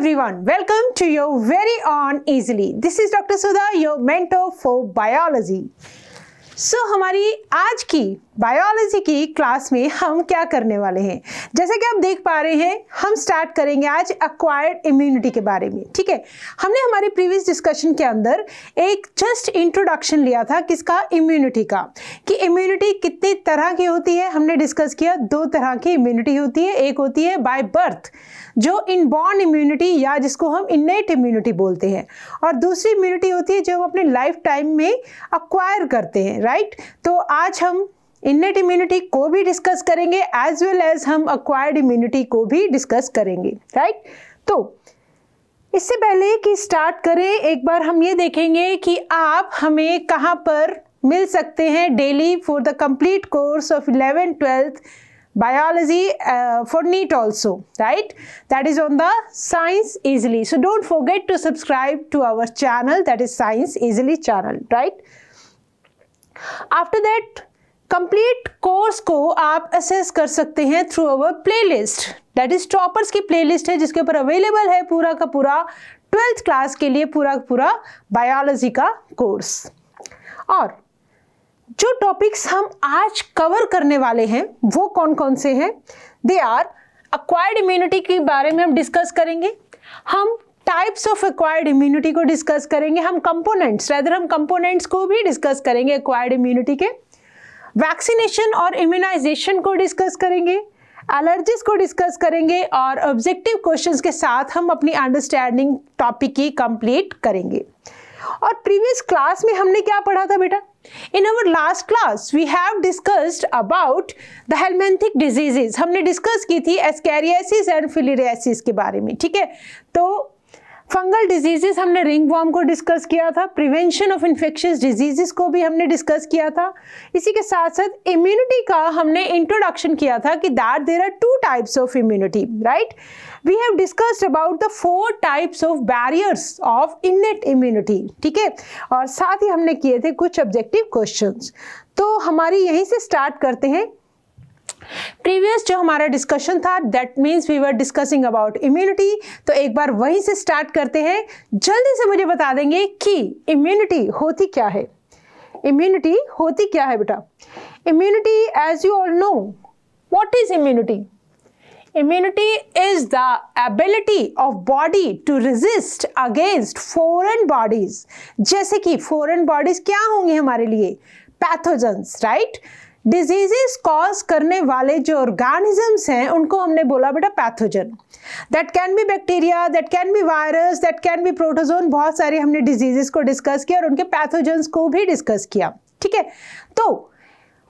everyone, welcome to your very own Easily. This is Dr. Sudha, your mentor for biology. हमारी आज की biology की class में हम क्या करने वाले हैं, जैसे कि आप देख पा रहे हैं, हम स्टार्ट करेंगे आज एक्वायर्ड इम्यूनिटी के बारे में। ठीक है, हमने हमारे प्रीवियस डिस्कशन के अंदर एक जस्ट इंट्रोडक्शन लिया था किसका, इम्यूनिटी का, कि इम्यूनिटी कितनी तरह की होती है। हमने डिस्कस किया दो तरह की इम्यूनिटी होती है, एक होती है बाय बर्थ जो इनबॉर्न इम्यूनिटी या जिसको हम इनेट इम्यूनिटी बोलते हैं, और दूसरी इम्यूनिटी होती है जो हम अपने लाइफ टाइम में अक्वायर करते हैं। राइट, तो आज हम इनेट इम्यूनिटी को भी डिस्कस करेंगे एज वेल एज हम अक्वायर्ड इम्यूनिटी को भी डिस्कस करेंगे। राइट, तो इससे पहले कि स्टार्ट करें, एक बार हम ये देखेंगे कि आप हमें कहाँ पर मिल सकते हैं daily for the complete course of 11th-12th biology for NEET also, right? That is on the Science Easily. So don't forget to subscribe to our channel, that is Science Easily channel, right? After that, complete course को आप assess कर सकते हैं through our playlist, that is toppers की playlist है जिसके ऊपर available है पूरा का पूरा 12th क्लास के लिए पूरा पूरा बायोलॉजी का कोर्स। और जो टॉपिक्स हम आज कवर करने वाले हैं वो कौन कौन से हैं, दे आर एक्वायर्ड इम्यूनिटी के बारे में हम डिस्कस करेंगे, हम टाइप्स ऑफ एक्वायर्ड इम्यूनिटी को डिस्कस करेंगे, हम कंपोनेंट्स को भी डिस्कस करेंगे एक्वायर्ड इम्यूनिटी के, वैक्सीनेशन और इम्यूनाइजेशन को डिस्कस करेंगे, एलर्जीज को डिस्कस करेंगे, और ऑब्जेक्टिव क्वेश्चंस के साथ हम अपनी अंडरस्टैंडिंग टॉपिक की कंप्लीट करेंगे। और प्रीवियस क्लास में हमने क्या पढ़ा था बेटा? In our last class we have discussed about the helminthic diseases. हमने डिस्कस की थी एस्कैरियासिस एंड फिलिरियासिस के बारे में। ठीक है, तो फंगल डिजीजेस हमने रिंग वॉर्म को डिस्कस किया था, प्रिवेंशन ऑफ इन्फेक्शियस डिजीजेस को भी हमने डिस्कस किया था। इसी के साथ साथ इम्यूनिटी का हमने इंट्रोडक्शन किया था कि that there are two types of immunity. Right, we have discussed about the 4 types of barriers of innate immunity. ठीक है, और साथ ही हमने किए थे कुछ ऑब्जेक्टिव क्वेश्चंस। तो हमारी यहीं से स्टार्ट करते हैं। प्रीवियस जो हमारा डिस्कशन था that means we were discussing about immunity, तो एक बार वहीं से स्टार्ट करते हैं। जल्दी से मुझे बता देंगे कि इम्यूनिटी होती क्या है। इम्यूनिटी होती क्या है बेटा? Immunity as you all know, what is immunity? Immunity is the ability of body to resist against foreign bodies. जैसे कि foreign bodies क्या होंगे हमारे लिए? Pathogens, right? Diseases cause करने वाले जो organisms हैं उनको हमने बोला बेटा pathogen. That can be bacteria, that can be virus, that can be protozoan. बहुत सारे हमने diseases को डिस्कस किया और उनके pathogens को भी डिस्कस किया। ठीक है, तो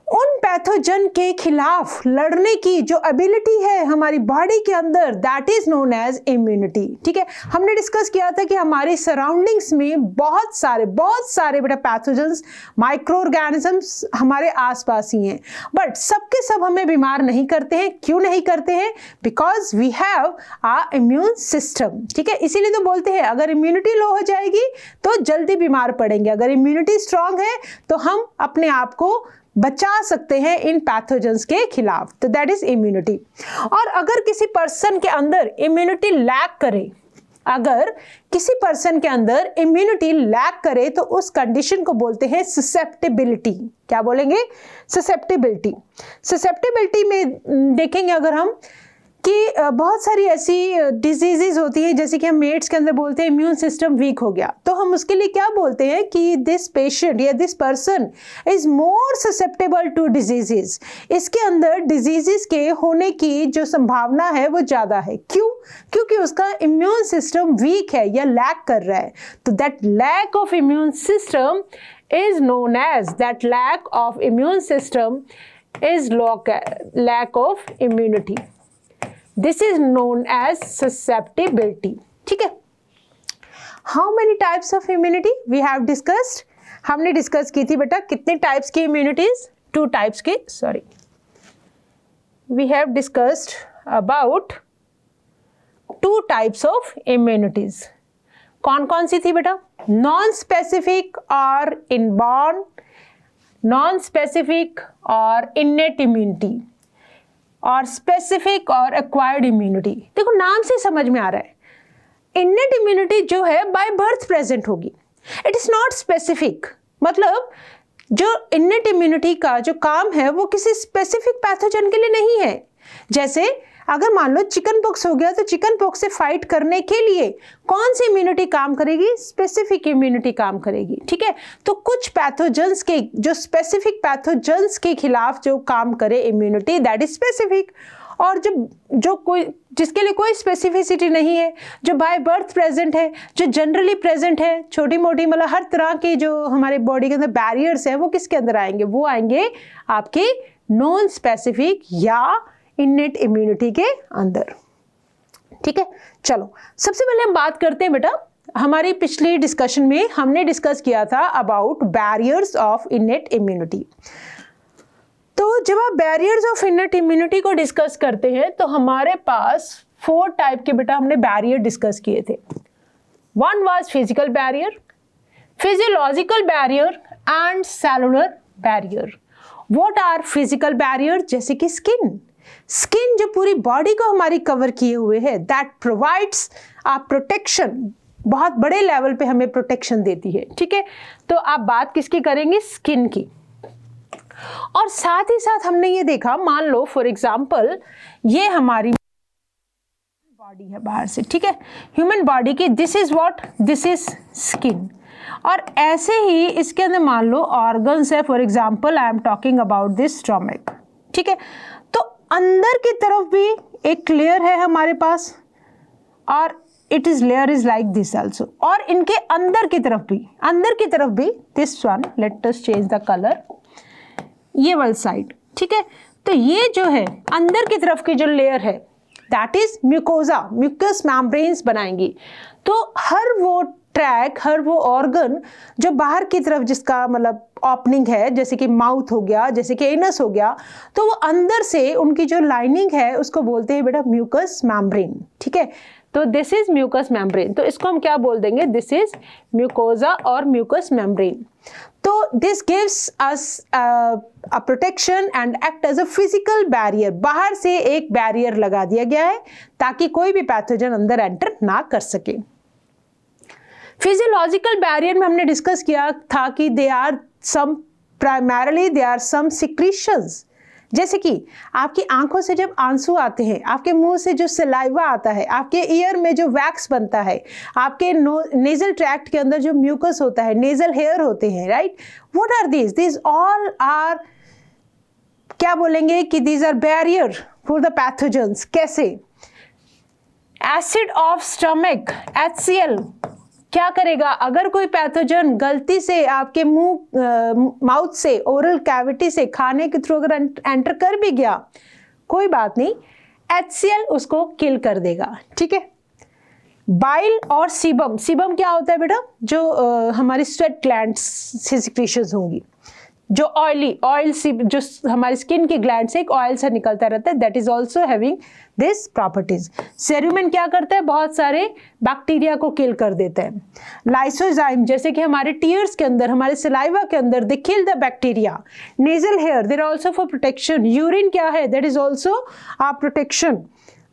उन पैथोजन के खिलाफ लड़ने की जो एबिलिटी है हमारी बॉडी के अंदर that is known as immunity. ठीक है, हमने डिस्कस किया था कि हमारे सराउंडिंग्स में बहुत सारे बेटा पैथोजन्स, माइक्रो ऑर्गेनिजम्स हमारे आसपास ही हैं, बट सबके सब हमें बीमार नहीं करते हैं। क्यों नहीं करते हैं? Because we have a immune system. ठीक है, इसीलिए तो बोलते हैं अगर इम्यूनिटी लो हो जाएगी तो जल्दी बीमार पड़ेंगे, अगर इम्यूनिटी स्ट्रांग है तो हम अपने आप को बचा सकते हैं इन पैथोजेंस के खिलाफ। तो दैट इज इम्यूनिटी। और अगर किसी पर्सन के अंदर इम्यूनिटी लैक करे, अगर किसी पर्सन के अंदर इम्यूनिटी लैक करे तो उस कंडीशन को बोलते हैं ससेप्टिबिलिटी। क्या बोलेंगे? ससेप्टिबिलिटी। ससेप्टिबिलिटी में देखेंगे अगर हम कि बहुत सारी ऐसी डिजीजेज होती है, जैसे कि हम मेड्स के अंदर बोलते हैं इम्यून सिस्टम वीक हो गया, तो हम उसके लिए क्या बोलते हैं कि दिस पेशेंट या this person is more susceptible to diseases. इसके अंदर डिजीजेस के होने की जो संभावना है वो ज़्यादा है। क्यों? क्योंकि उसका इम्यून सिस्टम वीक है या लैक कर रहा है। तो that lack of immune system is known as, that lack of immune system is lack of immunity. This is known as susceptibility. ठीक है, How many types of immunity we have discussed? हमने discuss की थी बेटा कितने types की immunities? 2 types की, sorry, we have discussed about 2 types of immunities. कौन कौन सी थी बेटा? नॉन स्पेसिफिक और इनबॉर्न, नॉन स्पेसिफिक और इनेट इम्यूनिटी, और स्पेसिफिक और एक्वायर्ड इम्यूनिटी। देखो नाम से समझ में आ रहा है इन्नेट इम्यूनिटी जो है बाय बर्थ प्रेजेंट होगी, इट इज नॉट स्पेसिफिक। मतलब जो इन्नेट इम्यूनिटी का जो काम है वो किसी स्पेसिफिक पैथोजन के लिए नहीं है। जैसे अगर मान लो चिकन पॉक्स हो गया तो चिकन पॉक्स से फाइट करने के लिए कौन सी इम्यूनिटी काम करेगी? स्पेसिफिक इम्यूनिटी काम करेगी। ठीक है, तो कुछ पैथोजन्स के, जो स्पेसिफिक पैथोजन्स के खिलाफ जो काम करे इम्यूनिटी, दैट इज स्पेसिफिक। और जो कोई जिसके लिए कोई स्पेसिफिसिटी नहीं है, जो बाय बर्थ प्रेजेंट है, जो जनरली प्रेजेंट है, छोटी मोटी मतलब हर तरह के जो हमारे बॉडी के अंदर बैरियर्स है, वो किसके अंदर आएंगे? वो आएंगे आपके नॉन स्पेसिफिक या इन्नेट इम्यूनिटी के अंदर। ठीक है, चलो सबसे पहले हम बात करते हैं बेटा, हमारी पिछली डिस्कशन में हमने डिस्कस किया था about barriers of innate immunity. तो जब आप बैरियर्स ऑफ इन्नेट इम्यूनिटी को डिस्कस करते हैं तो हमारे पास 4 टाइप के बेटा हमने बैरियर डिस्कस किए थे। One was physical barrier, physiological barrier and cellular barrier. What are physical barrier? जैसे कि स्किन जो पूरी बॉडी को हमारी कवर किए हुए है, दैट प्रोवाइड्स अ प्रोटेक्शन, बहुत बड़े लेवल पे हमें प्रोटेक्शन देती है। ठीक है, तो आप बात किसकी करेंगे? स्किन की। और साथ ही साथ हमने ये देखा, मान लो फॉर एग्जांपल ये हमारी बॉडी है बाहर से, ठीक है, ह्यूमन बॉडी की, this is what, this is skin. और ऐसे ही इसके अंदर मान लो ऑर्गन्स है, for example I am talking about this stomach. ठीक है, तो अंदर की तरफ भी एक लेयर है हमारे पास, और it is layer is like this also. और इनके अंदर की तरफ भी this one, let us change the colour, ये वाली साइड। ठीक है, तो ये जो है अंदर की तरफ की जो लेयर है, that is mucosa, mucus membranes बनाएंगी। तो हर वो ट्रैक, हर वो ऑर्गन जो बाहर की तरफ जिसका मतलब ओपनिंग है, जैसे कि माउथ हो गया, जैसे कि एनस हो गया, तो वो अंदर से उनकी जो लाइनिंग है उसको बोलते हैं बेटा म्यूकस मेम्ब्रेन। ठीक है, तो दिस इज म्यूकस मेम्ब्रेन, तो इसको हम क्या बोल देंगे? दिस इज म्यूकोजा और म्यूकस मेम्ब्रेन। तो this gives us a protection and act as a physical barrier. बाहर से एक बैरियर लगा दिया गया है ताकि कोई भी पैथोजन अंदर एंटर ना कर सके। फिजियोलॉजिकल बैरियर में हमने डिस्कस किया था कि they are some, primarily they are some secretions. जैसे कि आपकी आंखों से जब आंसू आते हैं, आपके मुंह से जो सलाइवा आता है, आपके ईयर में जो वैक्स बनता है, आपके नेजल ट्रैक्ट के अंदर जो म्यूकस होता है, नेजल हेयर होते हैं, right? What are these all are, क्या बोलेंगे कि these are barrier for the pathogens. कैसे? एसिड ऑफ स्टमक, HCl, क्या करेगा? अगर कोई पैथोजन गलती से आपके माउथ से, ओरल कैविटी से, खाने के थ्रू अगर एंटर कर भी गया, कोई बात नहीं, HCl उसको किल कर देगा। ठीक है, बाइल और सीबम, सीबम क्या होता है बेटा? जो हमारी स्वेट ग्लैंड्स से सिक्रीशंस होंगी, जो ऑयल जो हमारी स्किन की ग्लैंड से एक ऑयल से निकलता रहता है, that is also having this properties. Cerumen क्या करता है? बहुत सारे बैक्टीरिया को किल कर देता है। लाइसोजाइम, जैसे कि हमारे टीयर्स के अंदर, हमारे सलाइवा के अंदर, they kill the bacteria. Nasal hair, there also for protection. Urine क्या है? That is also a protection.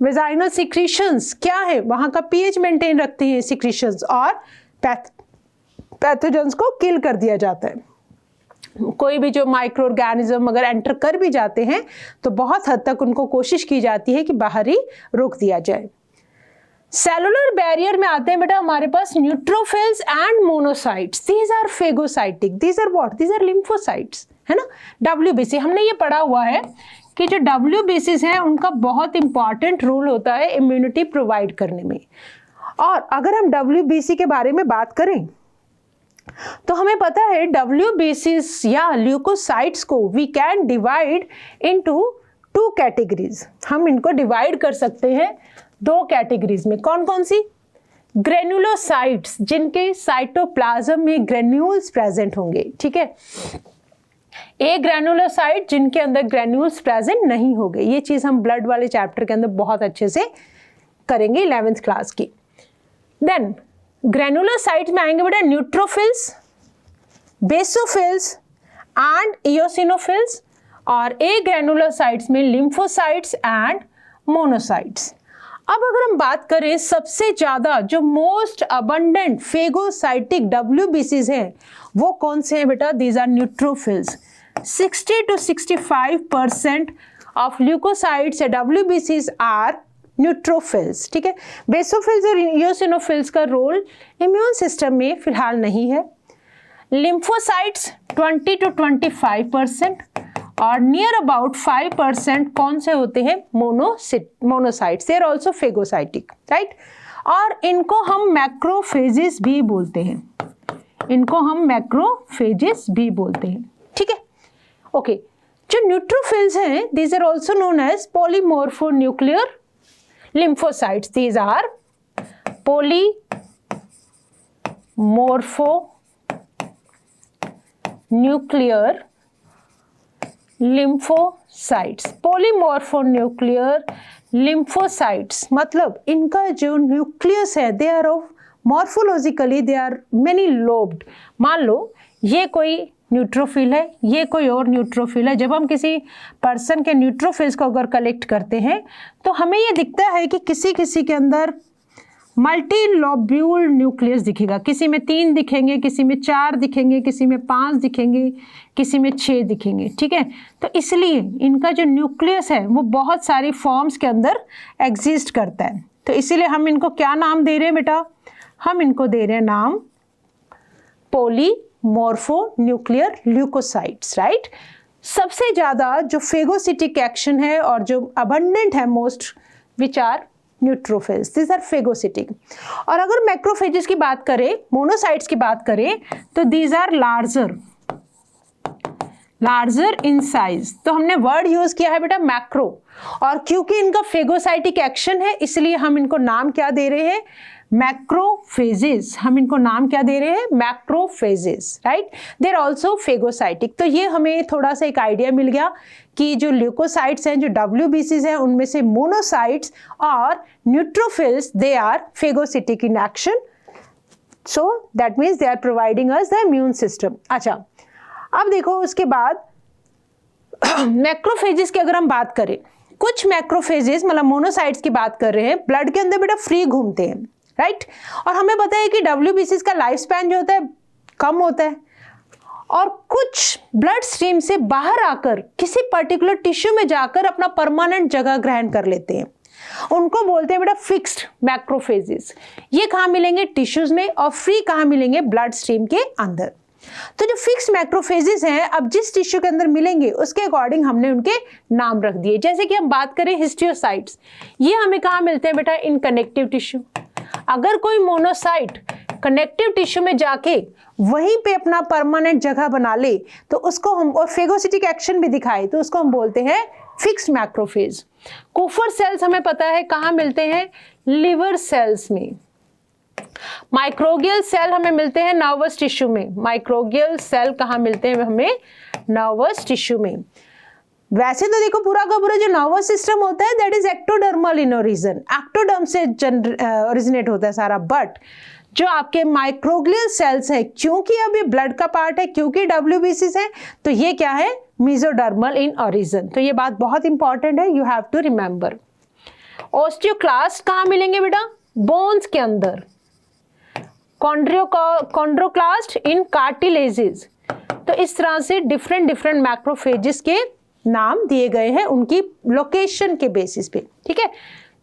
Vaginal secretions क्या है? वहां का पीएच मेंटेन रखती है सिक्रीशंस, और पैथोजेंस को किल कर दिया जाता है। कोई भी जो माइक्रो ऑर्गेनिज्म अगर एंटर कर भी जाते हैं तो बहुत हद तक उनको कोशिश की जाती है कि बाहर ही रोक दिया जाए। सेलुलर बैरियर में आते हैं बेटा हमारे पास neutrophils and monocytes. These are phagocytic, these are what? These are lymphocytes, है ना? WBC हमने ये पढ़ा हुआ है कि जो WBCs हैं उनका बहुत इंपॉर्टेंट रोल होता है इम्यूनिटी प्रोवाइड करने में। और अगर हम WBC के बारे में बात करें तो हमें पता है WBCs या ल्यूकोसाइट्स को we can divide into 2 categories. हम इनको डिवाइड कर सकते हैं 2 कैटेगरीज में। कौन कौन सी? ग्रेनुलोसाइट्स, जिनके साइटोप्लाज्म में ग्रेन्यूल्स प्रेजेंट होंगे। ठीक है, एक ग्रेनुलोसाइट जिनके अंदर ग्रेन्यूल्स प्रेजेंट नहीं होंगे। ये चीज हम ब्लड वाले चैप्टर के अंदर बहुत अच्छे से करेंगे 11th क्लास की। देन ग्रेनुलोसाइट में आएंगे बेटा न्यूट्रोफिल्स, बेसोफिल्स एंड इयोसिनोफिल्स, और ए ग्रेनुलोसाइट्स में लिम्फोसाइट्स एंड मोनोसाइट्स। अब अगर हम बात करें सबसे ज्यादा जो मोस्ट अबंडेंट फेगोसाइटिक WBCs हैं वो कौन से हैं बेटा? These are neutrophils. 60 to 65% of leucocytes या WBCs आर न्यूट्रोफिल्स। ठीक है, बेसोफिल्स और इयोसिनोफिल्स का रोल इम्यून सिस्टम में फिलहाल नहीं है। लिम्फोसाइट्स 20 to 25% और नियर अबाउट 5% कौन से होते हैं? Monocytes. They are also phagocytic, right. और इनको हम मैक्रोफेजेस भी बोलते हैं, इनको हम मैक्रोफेजेस भी बोलते हैं। ठीक है, ओके। जो न्यूट्रोफिल्स हैं these are also known as polymorphonuclear lymphocytes. These are polymorphonuclear lymphocytes. polymorphonuclear lymphocytes मतलब इनका जो न्यूक्लियस है they are of morphologically they are many lobed. मान लो ये कोई न्यूट्रोफिल है, ये कोई और न्यूट्रोफिल है। जब हम किसी पर्सन के न्यूट्रोफिल्स को अगर कलेक्ट करते हैं तो हमें ये दिखता है कि किसी किसी के अंदर मल्टी लोब्यूल न्यूक्लियस दिखेगा। किसी में 3 दिखेंगे, किसी में 4 दिखेंगे, किसी में 5 दिखेंगे, किसी में 6 दिखेंगे। ठीक है, तो इसलिए इनका जो न्यूक्लियस है वो बहुत सारी फॉर्म्स के अंदर एग्जिस्ट करता है। तो इसीलिए हम इनको क्या नाम दे रहे हैं बेटा? हम इनको दे रहे हैं नाम पॉलीमॉर्फोन्यूक्लियर ल्यूकोसाइट्स, राइट। सबसे ज़्यादा जो फेगोसिटिक एक्शन है और जो अबंडेंट है most which are neutrophils, this are phagocytic. और अगर मैक्रोफेजेस की बात करें, मोनोसाइट्स की बात करें तो these are larger in size. तो हमने वर्ड यूज किया है बेटा मैक्रो, और क्योंकि इनका फेगोसाइटिक एक्शन है इसलिए हम इनको नाम क्या दे रहे हैं? मैक्रोफेजेस। हम इनको नाम क्या दे रहे हैं? Macrophages, right. They are also phagocytic. तो ये हमें थोड़ा सा एक आइडिया मिल गया कि जो ल्यूकोसाइट्स हैं, जो WBCs हैं, उनमें से मोनोसाइट्स और neutrophils they are phagocytic in action. So that means they are providing us the immune system. अच्छा, अब देखो उसके बाद मैक्रोफेजेस की अगर हम बात करें, कुछ मैक्रोफेजेस मतलब मोनोसाइट्स की बात कर रहे हैं, ब्लड के अंदर बेटा फ्री घूमते हैं, राइट। और हमें पता है कि WBCs का लाइफ स्पैन जो होता है कम होता है, और कुछ ब्लड स्ट्रीम से बाहर आकर किसी पर्टिकुलर टिश्यू में जाकर अपना परमानेंट जगह ग्रहण कर लेते हैं। उनको बोलते हैं बेटा फिक्स्ड मैक्रोफेजेस। ये कहाँ मिलेंगे? टिश्यूज में। और फ्री कहाँ मिलेंगे? ब्लड स्ट्रीम के अंदर। तो जो फिक्स्ड मैक्रोफेजेस हैं अब जिस टिश्यू के अंदर मिलेंगे उसके अकॉर्डिंग हमने उनके नाम रख दिए। जैसे कि हम बात करें हिस्टियोसाइट्स, ये हमें कहाँ मिलते हैं बेटा? In connective tissue. अगर कोई मोनोसाइट कनेक्टिव टिश्यू में जाके वहीं पे अपना परमानेंट जगह बना ले तो उसको हम, और फेगोसिटिक एक्शन भी दिखाए, तो उसको हम बोलते हैं फिक्स्ड मैक्रोफेज। कुफर सेल्स हमें पता है कहाँ मिलते हैं? लिवर सेल्स में। माइक्रोगियल सेल हमें मिलते हैं नर्वस टिश्यू में। माइक्रोगियल सेल कहाँ मिलते हैं हमें? नर्वस टिश्यू में। वैसे तो देखो पूरा का पूरा जो नर्वस सिस्टम होता है that is ectodermal in origin, ectoderm से ओरिजिनेट होता है सारा। बट जो आपके माइक्रोग्लियल सेल्स है, क्योंकि अब ये ब्लड का पार्ट है, क्योंकि WBCs है, तो ये क्या है? Mesodermal in origin. तो ये बात बहुत इंपॉर्टेंट है, you have to remember. Osteoclast कहाँ मिलेंगे बेटा? बोन्स के अंदर। Chondroclast in cartilages. तो इस तरह से डिफरेंट मैक्रोफेजेस के नाम दिए गए हैं उनकी लोकेशन के बेसिस पे। ठीक है,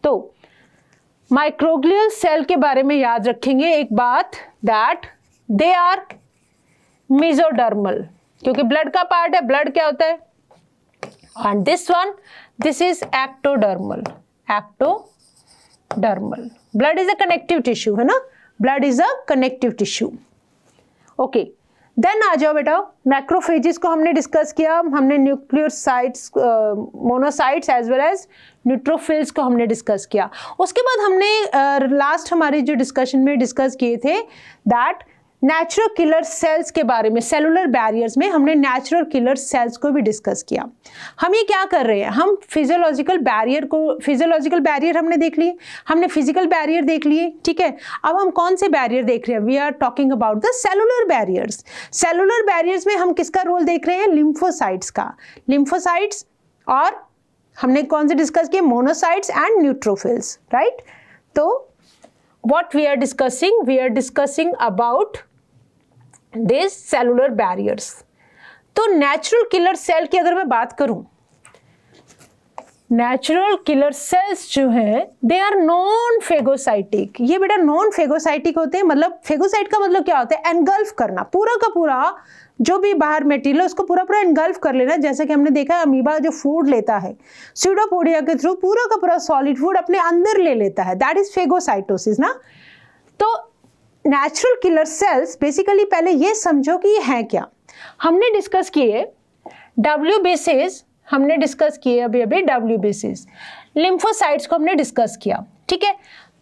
तो माइक्रोग्लियल सेल के बारे में याद रखेंगे एक बात, दैट दे आर मेसोडर्मल, क्योंकि ब्लड का पार्ट है। ब्लड क्या होता है? And this is ectodermal. Ectodermal. Blood is a connective tissue, है ना? Blood is a connective tissue. Okay, then आ जाओ बेटा, मैक्रोफेजेस को हमने डिस्कस किया, हमने nucleocytes, monocytes as well as neutrophils को हमने डिस्कस किया। उसके बाद हमने लास्ट हमारे जो डिस्कशन में डिस्कस किए थे दैट नेचुरल किलर सेल्स के बारे में। सेलुलर बैरियर्स में हमने नेचुरल किलर सेल्स को भी डिस्कस किया। हम ये क्या कर रहे हैं? हम फिजियोलॉजिकल बैरियर हमने देख लिए, हमने फिजिकल बैरियर देख लिए। ठीक है, अब हम कौन से बैरियर देख रहे हैं? We are talking about the cellular barriers. Cellular barriers में हम किसका रोल देख रहे हैं? लिम्फोसाइट्स का। लिम्फोसाइट्स और हमने कौन से डिस्कस किए? Monocytes and neutrophils, right? तो what we are discussing about this cellular barriers. तो नेचुरल किलर सेल की अगर मैं बात करूं, नेचुरल किलर सेल्स जो है दे आर नॉन फेगोसाइटिक। ये बेटा नॉन फेगोसाइटिक होते हैं, मतलब फेगोसाइट का मतलब क्या होता है? एनगल्फ करना, पूरा का पूरा जो भी बाहर मटेरियल है उसको पूरा पूरा एनगल्फ कर लेना। जैसे कि हमने देखा है अमीबा जो फूड लेता है स्यूडोपोडिया के थ्रू, पूरा का पूरा सॉलिड फूड अपने अंदर ले लेता है, दैट इज फेगोसाइटोसिस ना। तो नेचुरल किलर सेल्स बेसिकली, पहले ये समझो कि ये है क्या। हमने डिस्कस किए WBCs, हमने डिस्कस किए अभी WBCs, लिम्फोसाइट्स को हमने डिस्कस किया, ठीक है।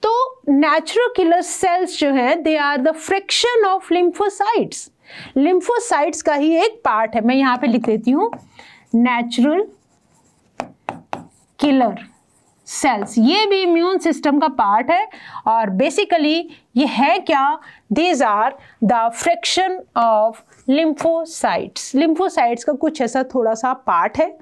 तो नेचुरल किलर सेल्स जो है they are the fraction of lymphocytes. Lymphocytes का ही एक पार्ट है, मैं यहां पे लिख देती हूं नेचुरल किलर सेल्स। ये भी इम्यून सिस्टम का पार्ट है और बेसिकली ये है क्या? These are the fraction of lymphocytes. Lymphocytes का कुछ ऐसा थोड़ा सा पार्ट है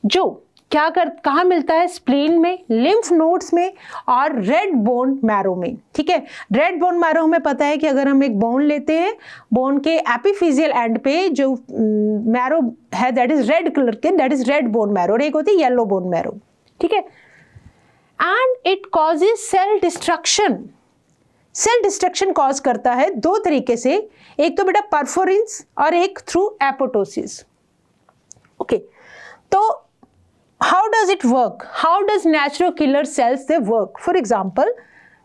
जो कहाँ मिलता है? स्प्लीन में, लिम्फ नोड्स में और रेड बोन मैरो में, ठीक है। रेड बोन मैरो में पता है कि अगर हम एक बोन लेते हैं, बोन के एपिफिजियल एंड पे जो मैरो है दैट इज रेड कलर के, that is red bone marrow, और एक होती है येलो बोन मैरो, ठीक है। And it causes cell destruction. Cell destruction cause करता है दो तरीके से, एक तो बेटा परफोरिन्स और एक थ्रू एपोटोसिस, ओके। तो how does it work? How does natural killer sales they work? For example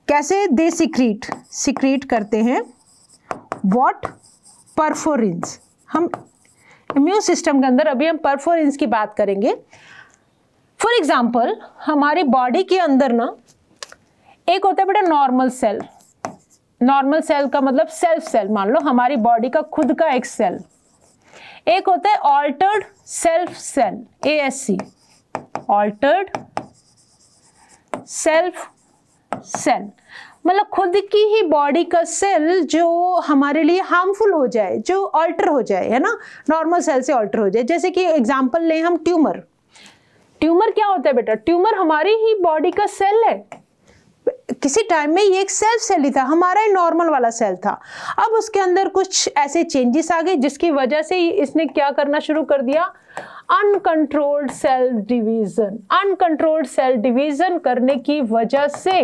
कैसे दे सिक्रीट करते हैं व्हाट? परफोरिन्स। हम इम्यून सिस्टम के अंदर अभी हम परफोरिन्स की बात करेंगे। फॉर एग्जाम्पल हमारी बॉडी के अंदर ना एक होता है बेटा नॉर्मल सेल। नॉर्मल सेल का मतलब सेल्फ सेल, मान लो हमारी बॉडी का खुद का एक सेल। एक होता है altered self cell, ASC, altered self cell, मतलब खुद की ही बॉडी का सेल जो हमारे लिए हार्मफुल हो जाए, जो ऑल्टर हो जाए, है ना, नॉर्मल सेल से ऑल्टर हो जाए। जैसे कि एग्जांपल लें हम ट्यूमर। ट्यूमर क्या होता है बेटा? ट्यूमर हमारी ही बॉडी का सेल है। किसी टाइम में ये एक सेल्फ सेल ही था, हमारा ही नॉर्मल वाला सेल था। अब उसके अंदर कुछ ऐसे चेंजेस आ गए जिसकी वजह से इसने क्या करना शुरू कर दिया? Uncontrolled cell division. Uncontrolled cell division करने की वजह से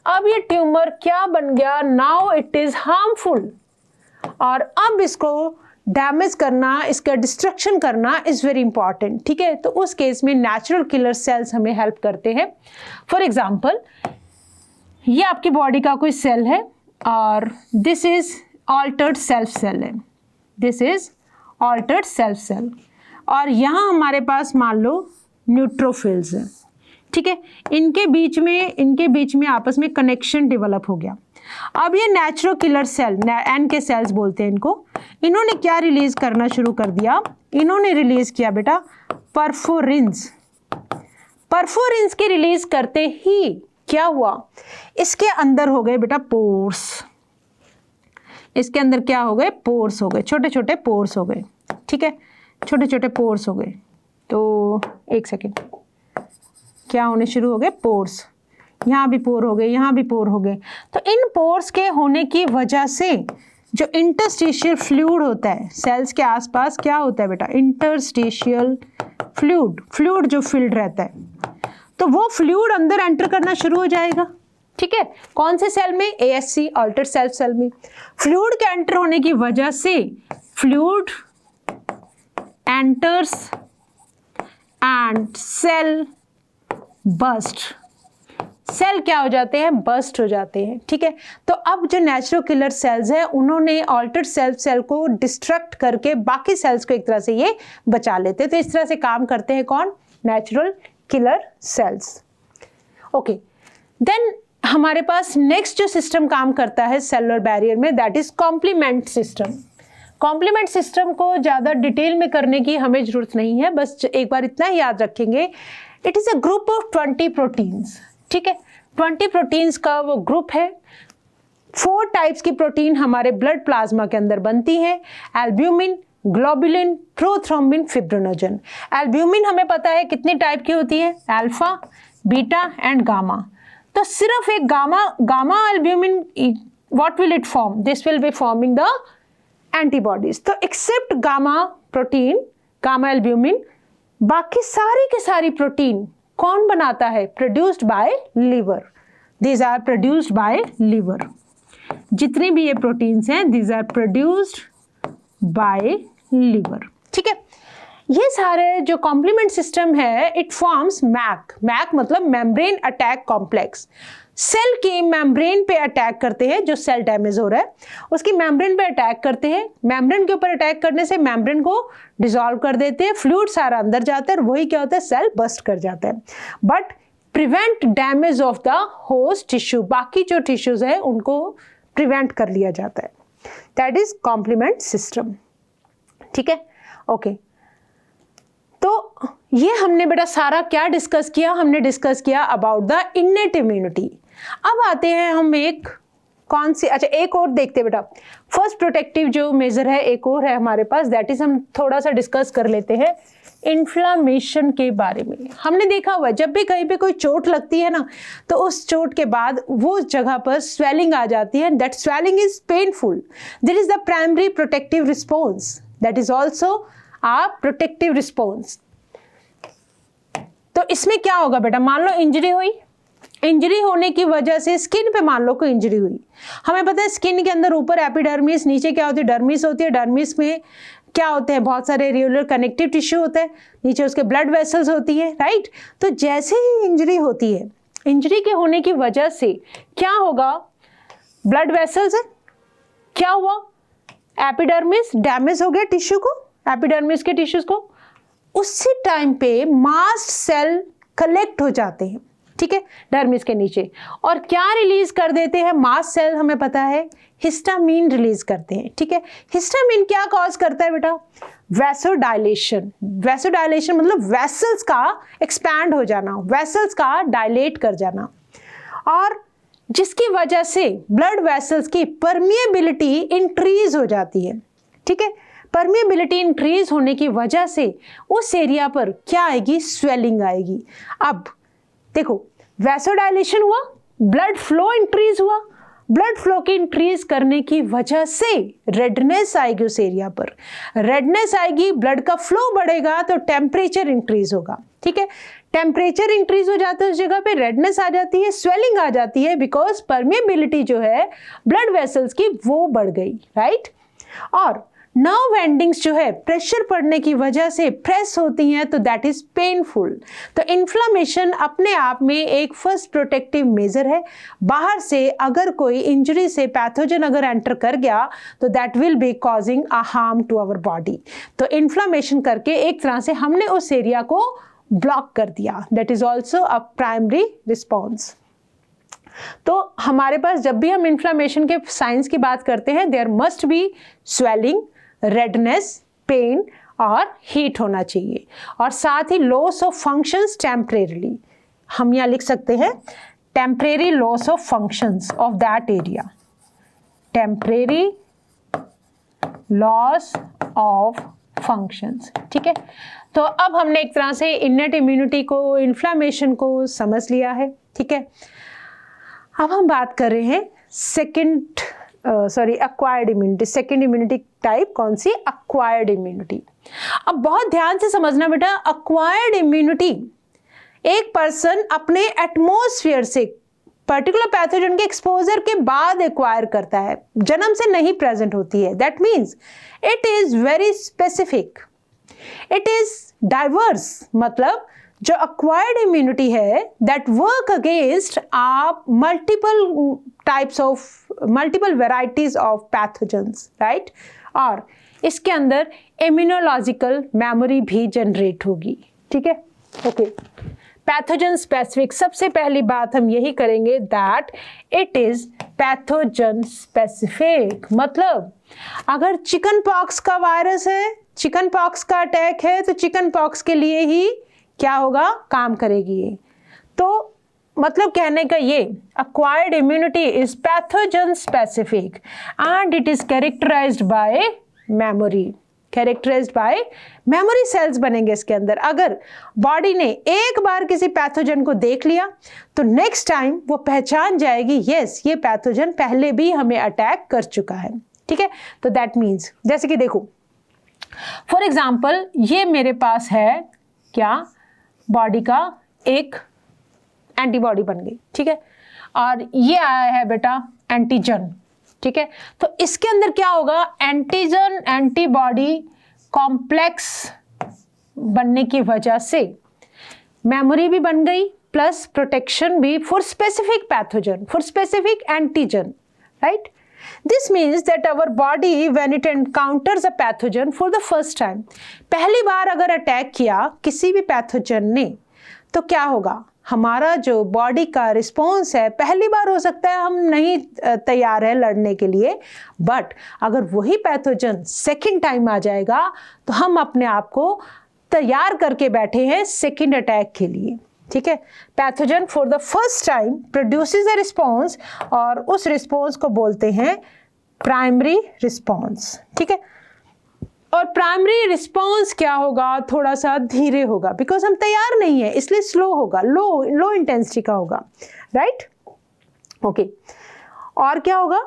अब ये ट्यूमर क्या बन गया? नाउ इट इज हार्मफुल, और अब इसको डैमेज करना, इसका डिस्ट्रक्शन करना इज वेरी इंपॉर्टेंट, ठीक है। तो उस केस में नेचुरल किलर सेल्स हमें हेल्प करते हैं। फॉर एग्जाम्पल ये आपकी बॉडी का कोई सेल है और this is altered self cell है, this is altered self cell, और यहाँ हमारे पास मान लो न्यूट्रोफिल्स है, ठीक है। इनके बीच में आपस में कनेक्शन डेवलप हो गया। अब ये natural killer cell, NK cells बोलते हैं इनको, इन्होंने क्या रिलीज करना शुरू कर दिया? इन्होंने रिलीज किया बेटा परफोरिन्स। परफोरिन्स के रिलीज करते ही क्या हुआ? इसके अंदर हो गए बेटा पोर्स। इसके अंदर क्या हो गए? पोर्स हो गए, छोटे छोटे पोर्स हो गए, ठीक है, छोटे छोटे पोर्स हो गए। तो एक सेकेंड, क्या होने शुरू हो गए? पोर्स। यहाँ भी पोर हो गए, यहाँ भी पोर हो गए। तो इन पोर्स के होने की वजह से जो इंटरस्टिशियल फ्लूइड होता है सेल्स के आसपास, क्या होता है बेटा? इंटरस्टिशियल फ्लूइड जो फिल्ड रहता है, तो वो फ्लूइड अंदर एंटर करना शुरू हो जाएगा, ठीक है। कौन से सेल में? ASC, ऑल्टर्ड सेल्फ सेल में। फ्लूइड के एंटर होने की वजह से fluid enters and cell burst. Cell क्या हो जाते हैं? बस्ट हो जाते हैं, ठीक है। तो अब जो नेचुरल किलर सेल्स है उन्होंने ऑल्टर्ड सेल्फ सेल को डिस्ट्रक्ट करके बाकी सेल्स को एक तरह से ये बचा लेते हैं। तो इस तरह से काम करते हैं कौन? Natural killer cells, okay. Then हमारे पास नेक्स्ट जो सिस्टम काम करता है सेलुलर बैरियर में, that is complement system. Complement system को ज़्यादा डिटेल में करने की हमें जरूरत नहीं है, बस एक बार इतना ही याद रखेंगे, it is a group of 20 proteins, ठीक है। 20 प्रोटीन्स का वो ग्रुप है। 4 टाइप्स की प्रोटीन हमारे ब्लड प्लाज्मा के अंदर बनती है, albumin, globulin, prothrombin, fibrinogen. Albumin हमें पता है कितनी टाइप की होती है, अल्फा, बीटा एंड गामा। तो सिर्फ एक gamma albumin, what will it form? This will be forming the antibodies. तो except gamma protein, gamma albumin, बाकी सारी के सारी प्रोटीन कौन बनाता है? Produced by liver. These are produced by liver. जितनी भी ये प्रोटीन्स हैं, these are produced by liver. ठीक है, ये सारे जो कॉम्प्लीमेंट सिस्टम है, इट फॉर्म्स मैक। मैक मतलब मेम्ब्रेन अटैक कॉम्प्लेक्स। सेल की मेम्ब्रेन पे अटैक करते हैं, जो सेल डैमेज हो रहा है उसकी मेम्ब्रेन पे अटैक करते हैं। मेम्ब्रेन के ऊपर अटैक करने से मेम्ब्रेन को डिसॉल्व कर देते हैं, फ्लूइड सारा अंदर जाता है और वही क्या होता है? सेल बस्ट कर जाता है। But prevent damage of the host tissue, बाकी जो टिश्यूज है उनको प्रिवेंट कर लिया जाता है। That is complement system. ठीक है, ओके। तो ये हमने बेटा सारा क्या डिस्कस किया? हमने डिस्कस किया अबाउट द इनेट इम्यूनिटी। अब आते हैं हम एक कौन सी, अच्छा एक और देखते हैं बेटा। फर्स्ट प्रोटेक्टिव जो मेजर है एक और है हमारे पास, दैट इज हम थोड़ा सा डिस्कस कर लेते हैं इन्फ्लामेशन के बारे में। हमने देखा हुआ है जब भी कहीं पे कोई चोट लगती है ना, तो उस चोट के बाद वो जगह पर स्वेलिंग आ जाती है। That swelling is painful. This is the primary protective response, that is also a protective response. तो इसमें क्या होगा बेटा? मान लो इंजरी हुई, इंजरी होने की वजह से स्किन पे मान लो कोई इंजरी हुई। हमें पता है स्किन के अंदर ऊपर एपिडर्मिस, नीचे क्या होती है? डर्मिस होती है। डर्मिस में क्या होते हैं? बहुत सारे रेगुलर कनेक्टिव टिश्यू होते हैं, नीचे उसके ब्लड वेसल्स होती है, राइट। तो जैसे ही इंजरी होती है, इंजरी के होने की वजह से क्या होगा? ब्लड वेसल्स है, क्या हुआ? एपिडर्मिस डैमेज हो गया टिश्यू को, एपिडर्मिस के टिश्यूज को। उसी टाइम पे मास्ट सेल कलेक्ट हो जाते हैं, ठीक है, डर्मिस के नीचे, और क्या रिलीज कर देते हैं? मास्ट सेल हमें पता है हिस्टामीन रिलीज करते हैं। ठीक है, हिस्टामीन क्या कॉज करता है बेटा? वैसोडाइलेशन। वैसोडाइलेशन मतलब वेसल्स का एक्सपैंड हो जाना, वेसल्स का डायलेट कर जाना, और जिसकी वजह से ब्लड वेसल्स की परमिएबिलिटी इंक्रीज हो जाती है। ठीक है, परमिएबिलिटी इंक्रीज होने की वजह से उस एरिया पर क्या आएगी? स्वेलिंग आएगी। अब देखो, वैसोडाइलेशन हुआ, ब्लड फ्लो इंक्रीज हुआ, ब्लड फ्लो की इंक्रीज करने की वजह से रेडनेस आएगी उस एरिया पर। रेडनेस आएगी, ब्लड का फ्लो बढ़ेगा तो टेम्परेचर इंक्रीज होगा। ठीक है, टेम्परेचर इंक्रीज हो जाता है उस जगह पे, रेडनेस आ जाती है, स्वेलिंग आ जाती है, बिकॉज परमिएबिलिटी जो है ब्लड वेसल्स की वो बढ़ गई, राइट। और नर्व एंडिंग्स जो है प्रेशर पड़ने की वजह से प्रेस होती हैं, तो दैट इज पेनफुल। तो इन्फ्लामेशन अपने आप में एक फर्स्ट प्रोटेक्टिव मेजर है। बाहर से अगर कोई इंजरी से पैथोजन अगर एंटर कर गया तो that will be causing a harm to our body. तो इन्फ्लामेशन करके एक तरह से हमने उस एरिया को ब्लॉक कर दिया, that is also a primary response. तो हमारे पास जब भी हम इन्फ्लामेशन के साइंस की बात करते हैं, there must be swelling, redness, pain और हीट होना चाहिए, और साथ ही लॉस ऑफ फंक्शंस टेम्परेरीली। हम यहाँ लिख सकते हैं temporary loss of functions of that area, temporary loss of functions. ठीक है, तो अब हमने एक तरह से इनेट इम्यूनिटी को, इन्फ्लामेशन को समझ लिया है। ठीक है, अब हम बात कर रहे हैं acquired immunity. Second immunity type कौन सी? Acquired immunity. अब बहुत ध्यान से समझना बेटा, एक्वायर्ड इम्यूनिटी एक पर्सन अपने एटमॉस्फेयर से पर्टिकुलर पैथोजन के एक्सपोजर के बाद एक्वायर करता है, जन्म से नहीं प्रेजेंट होती है। That means it is very specific, it is diverse. मतलब जो एक्वायर्ड इम्यूनिटी है that work against multiple varieties of pathogens, right. और इसके अंदर इम्यूनोलॉजिकल मेमोरी भी जनरेट होगी। ठीक है, ओके। पैथोजन स्पेसिफिक, सबसे पहली बात हम यही करेंगे that it is pathogen specific. मतलब अगर चिकन पॉक्स का वायरस है, चिकन पॉक्स का अटैक है, तो चिकन पॉक्स के लिए ही क्या होगा? काम करेगी ये। तो मतलब कहने का ये, acquired immunity is pathogen specific and it is characterized by memory, characterized by memory cells बनेंगे इसके अंदर। अगर बॉडी ने एक बार किसी पैथोजन को देख लिया तो नेक्स्ट टाइम वो पहचान जाएगी, यस ये पैथोजन पहले भी हमें अटैक कर चुका है, ठीक है। तो दैट मीन्स जैसे कि देखो फॉर एग्जाम्पल ये मेरे पास है क्या, बॉडी का एक एंटीबॉडी बन गई, ठीक है, और ये आया है बेटा एंटीजन, ठीक है। तो इसके अंदर क्या होगा, एंटीजन एंटीबॉडी कॉम्प्लेक्स बनने की वजह से मेमोरी भी बन गई प्लस प्रोटेक्शन भी for specific pathogen, for specific antigen, right. This means that our body when it encounters a pathogen for the first time, पहली बार अगर अटैक किया किसी भी पैथोजन ने तो क्या होगा, हमारा जो बॉडी का रिस्पॉन्स है, पहली बार हो सकता है हम नहीं तैयार है लड़ने के लिए, बट अगर वही पैथोजन सेकंड टाइम आ जाएगा तो हम अपने आप को तैयार करके बैठे हैं सेकंड अटैक के लिए, ठीक है। Pathogen for the first time produces a response और उस रिस्पॉन्स को बोलते हैं प्राइमरी रिस्पॉन्स, ठीक है। और प्राइमरी रिस्पॉन्स क्या होगा, थोड़ा सा धीरे होगा बिकॉज हम तैयार नहीं है इसलिए स्लो होगा, लो इंटेंसिटी का होगा, राइट, ओके। और क्या होगा,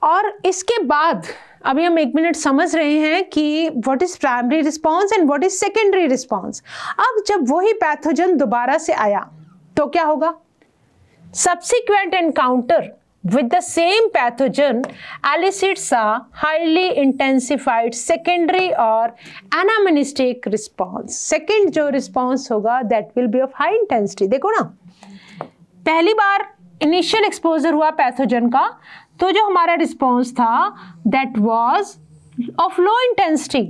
और इसके बाद अभी हम 1 मिनट समझ रहे हैं कि what is primary response and what is secondary response. अब जब वही पैथोजन दोबारा से आया तो क्या होगा, subsequent encounter with the same pathogen elicits a highly intensified secondary or anamnestic response. Second जो response होगा that will be of high intensity. देखो ना, पहली बार initial exposure हुआ पैथोजन का तो जो हमारा response था that was of low intensity.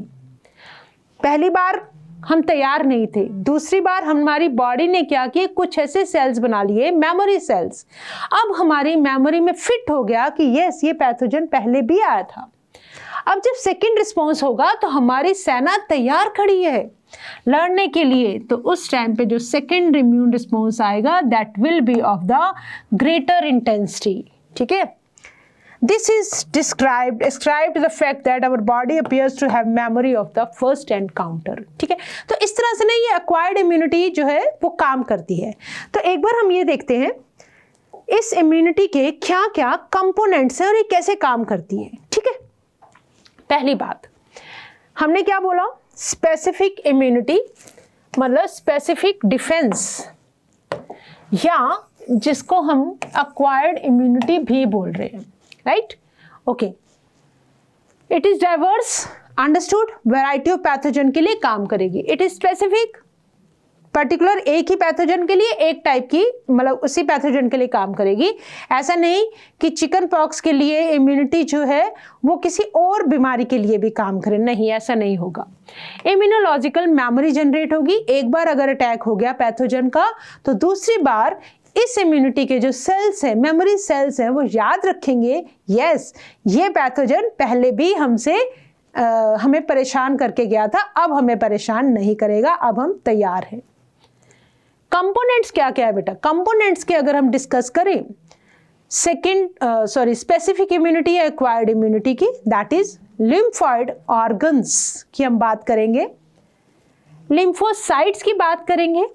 पहली बार हम तैयार नहीं थे, दूसरी बार हमारी बॉडी ने क्या किया, कुछ ऐसे सेल्स बना लिए मेमोरी सेल्स। अब हमारी मेमोरी में फिट हो गया कि यस ये पैथोजन पहले भी आया था। अब जब सेकंड रिस्पॉन्स होगा तो हमारी सेना तैयार खड़ी है लड़ने के लिए, तो उस टाइम पे जो सेकंड इम्यून रिस्पॉन्स आएगा that will B of the greater intensity, ठीक है। This is described the fact that our body appears to have memory of the first encounter, ठीक है। तो इस तरह से ना ये acquired immunity जो है वो काम करती है। तो एक बार हम ये देखते हैं इस इम्यूनिटी के क्या क्या कंपोनेंट्स हैं और ये कैसे काम करती है, ठीक है। पहली बात हमने क्या बोला, स्पेसिफिक इम्यूनिटी मतलब स्पेसिफिक डिफेंस, या जिसको हम acquired immunity भी बोल रहे हैं, right, okay. It is diverse, understood, variety of pathogen के लिए काम करेगी। इट इज स्पेसिफिक, पर्टिकुलर एक ही पैथोजन के लिए एक टाइप की मतलब उसी पैथोजन के लिए काम करेगी। ऐसा नहीं कि चिकन पॉक्स के लिए इम्यूनिटी जो है वो किसी और बीमारी के लिए भी काम करे, नहीं, ऐसा नहीं होगा। इम्यूनोलॉजिकल मेमोरी जनरेट होगी, एक बार अगर अटैक हो गया पैथोजन का तो दूसरी बार इस इम्यूनिटी के जो सेल्स हैं, मेमोरी सेल्स हैं, वो याद रखेंगे यस ये पैथोजन पहले भी हमें परेशान करके गया था, अब हमें परेशान नहीं करेगा, अब हम तैयार हैं। कंपोनेंट्स क्या क्या है बेटा, कंपोनेंट्स के अगर हम डिस्कस करें स्पेसिफिक इम्यूनिटी या एक्वायर्ड इम्यूनिटी की, दैट इज लिम्फॉइड ऑर्गन्स की हम बात करेंगे, लिम्फोसाइट्स की बात करेंगे,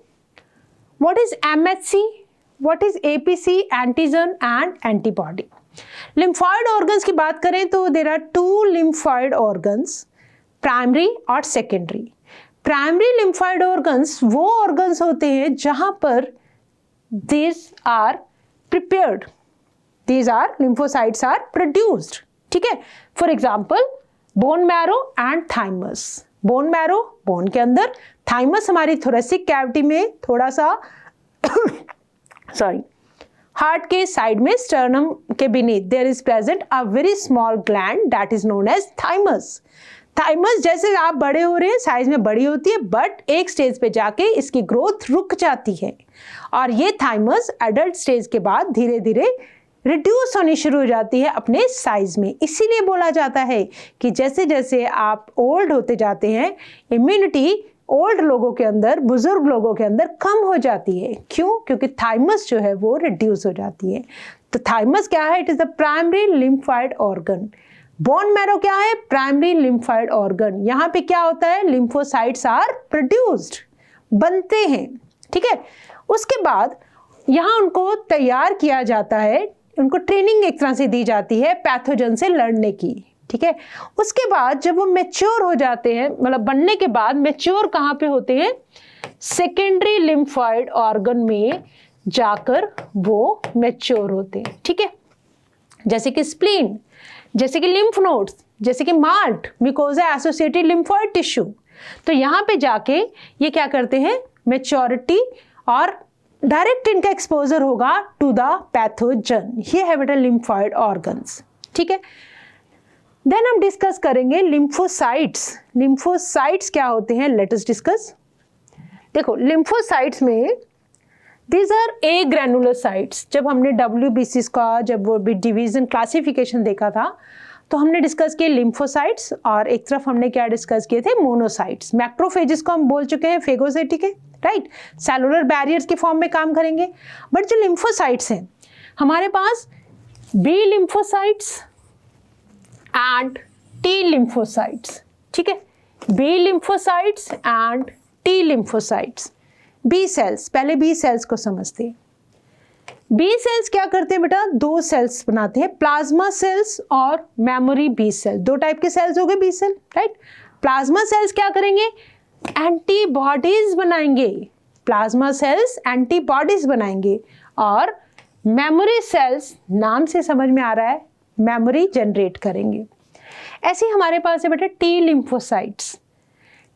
what is MHC, What is APC, antigen and antibody? Lymphoid organs की बात करें तो there are 2 lymphoid organs, primary और secondary. Primary lymphoid organs वो organs होते हैं जहां पर these are prepared, these are lymphocytes are produced, ठीक है। For example, bone marrow and thymus. Bone marrow bone के अंदर, thymus हमारी thoracic cavity में थोड़ा सा हार्ट के साइड में स्टर्नम के beneath there is present a very small gland that is known as thymus. Thymus जैसे आप बड़े हो रहे हैं साइज में बड़ी होती है, बट एक स्टेज पे जाके इसकी ग्रोथ रुक जाती है और ये थाइमस एडल्ट स्टेज के बाद धीरे धीरे रिड्यूस होनी शुरू हो जाती है अपने साइज में। इसीलिए बोला जाता है कि जैसे जैसे आप ओल्ड होते जाते हैं इम्यूनिटी ओल्ड लोगों के अंदर, बुजुर्ग लोगों के अंदर कम हो जाती है। क्यों? क्योंकि थाइमस जो है वो रिड्यूस हो जाती है। तो थाइमस क्या है? It is the primary lymphoid organ. Bone marrow क्या है? Primary lymphoid organ. यहाँ पे क्या होता है? लिम्फोसाइट्स आर प्रोड्यूस्ड, बनते हैं, ठीक है। उसके बाद यहाँ उनको तैयार किया जाता है, उनको ट्रेनिंग एक तरह से दी जाती है पैथोजन से लड़ने की, ठीक है। उसके बाद जब वो मैच्योर हो जाते हैं, मतलब बनने के बाद मैच्योर कहाँ पे होते हैं? सेकेंडरी लिम्फाइड ऑर्गन में जाकर वो मैच्योर होते हैं, ठीक है। जैसे कि स्प्लीन, जैसे कि लिम्फ नोड्स, जैसे कि malt, mucosa associated lymphoid tissue. तो यहाँ पे जाके ये क्या करते हैं? मैच्योरिटी, और डायरेक्ट इनका एक्सपोजर होगा टू द पैथोजन। ये है बेटा लिम्फोइड ऑर्गन्स, ठीक है। देन हम डिस्कस करेंगे लिम्फोसाइट्स। लिम्फोसाइट्स क्या होते हैं? Let us discuss. देखो, लिम्फोसाइट्स में these are agranulocytes. जब हमने WBCs का जब वो डिवीजन क्लासिफिकेशन देखा था तो हमने डिस्कस किए लिम्फोसाइट्स, और एक तरफ हमने क्या डिस्कस किए थे? मोनोसाइट्स। मैक्रोफेजेस को हम बोल चुके हैं फेगोसाइटिक है, राइट, सेलुलर बैरियर्स के फॉर्म में काम करेंगे। बट जो लिम्फोसाइट्स हैं हमारे पास B lymphocytes and T lymphocytes, ठीक है। B lymphocytes and T lymphocytes. B cells, पहले बी सेल्स को समझते हैं। बी सेल्स क्या करते हैं बेटा? दो सेल्स बनाते हैं, प्लाज्मा सेल्स और मेमोरी बी सेल। दो टाइप के सेल्स हो गए B cell, right. Plasma cells क्या करेंगे? एंटीबॉडीज बनाएंगे। प्लाज्मा सेल्स एंटीबॉडीज बनाएंगे, और मेमोरी सेल्स, नाम से समझ में आ रहा है, मेमोरी जनरेट करेंगे। ऐसे हमारे पास है बेटा T lymphocytes.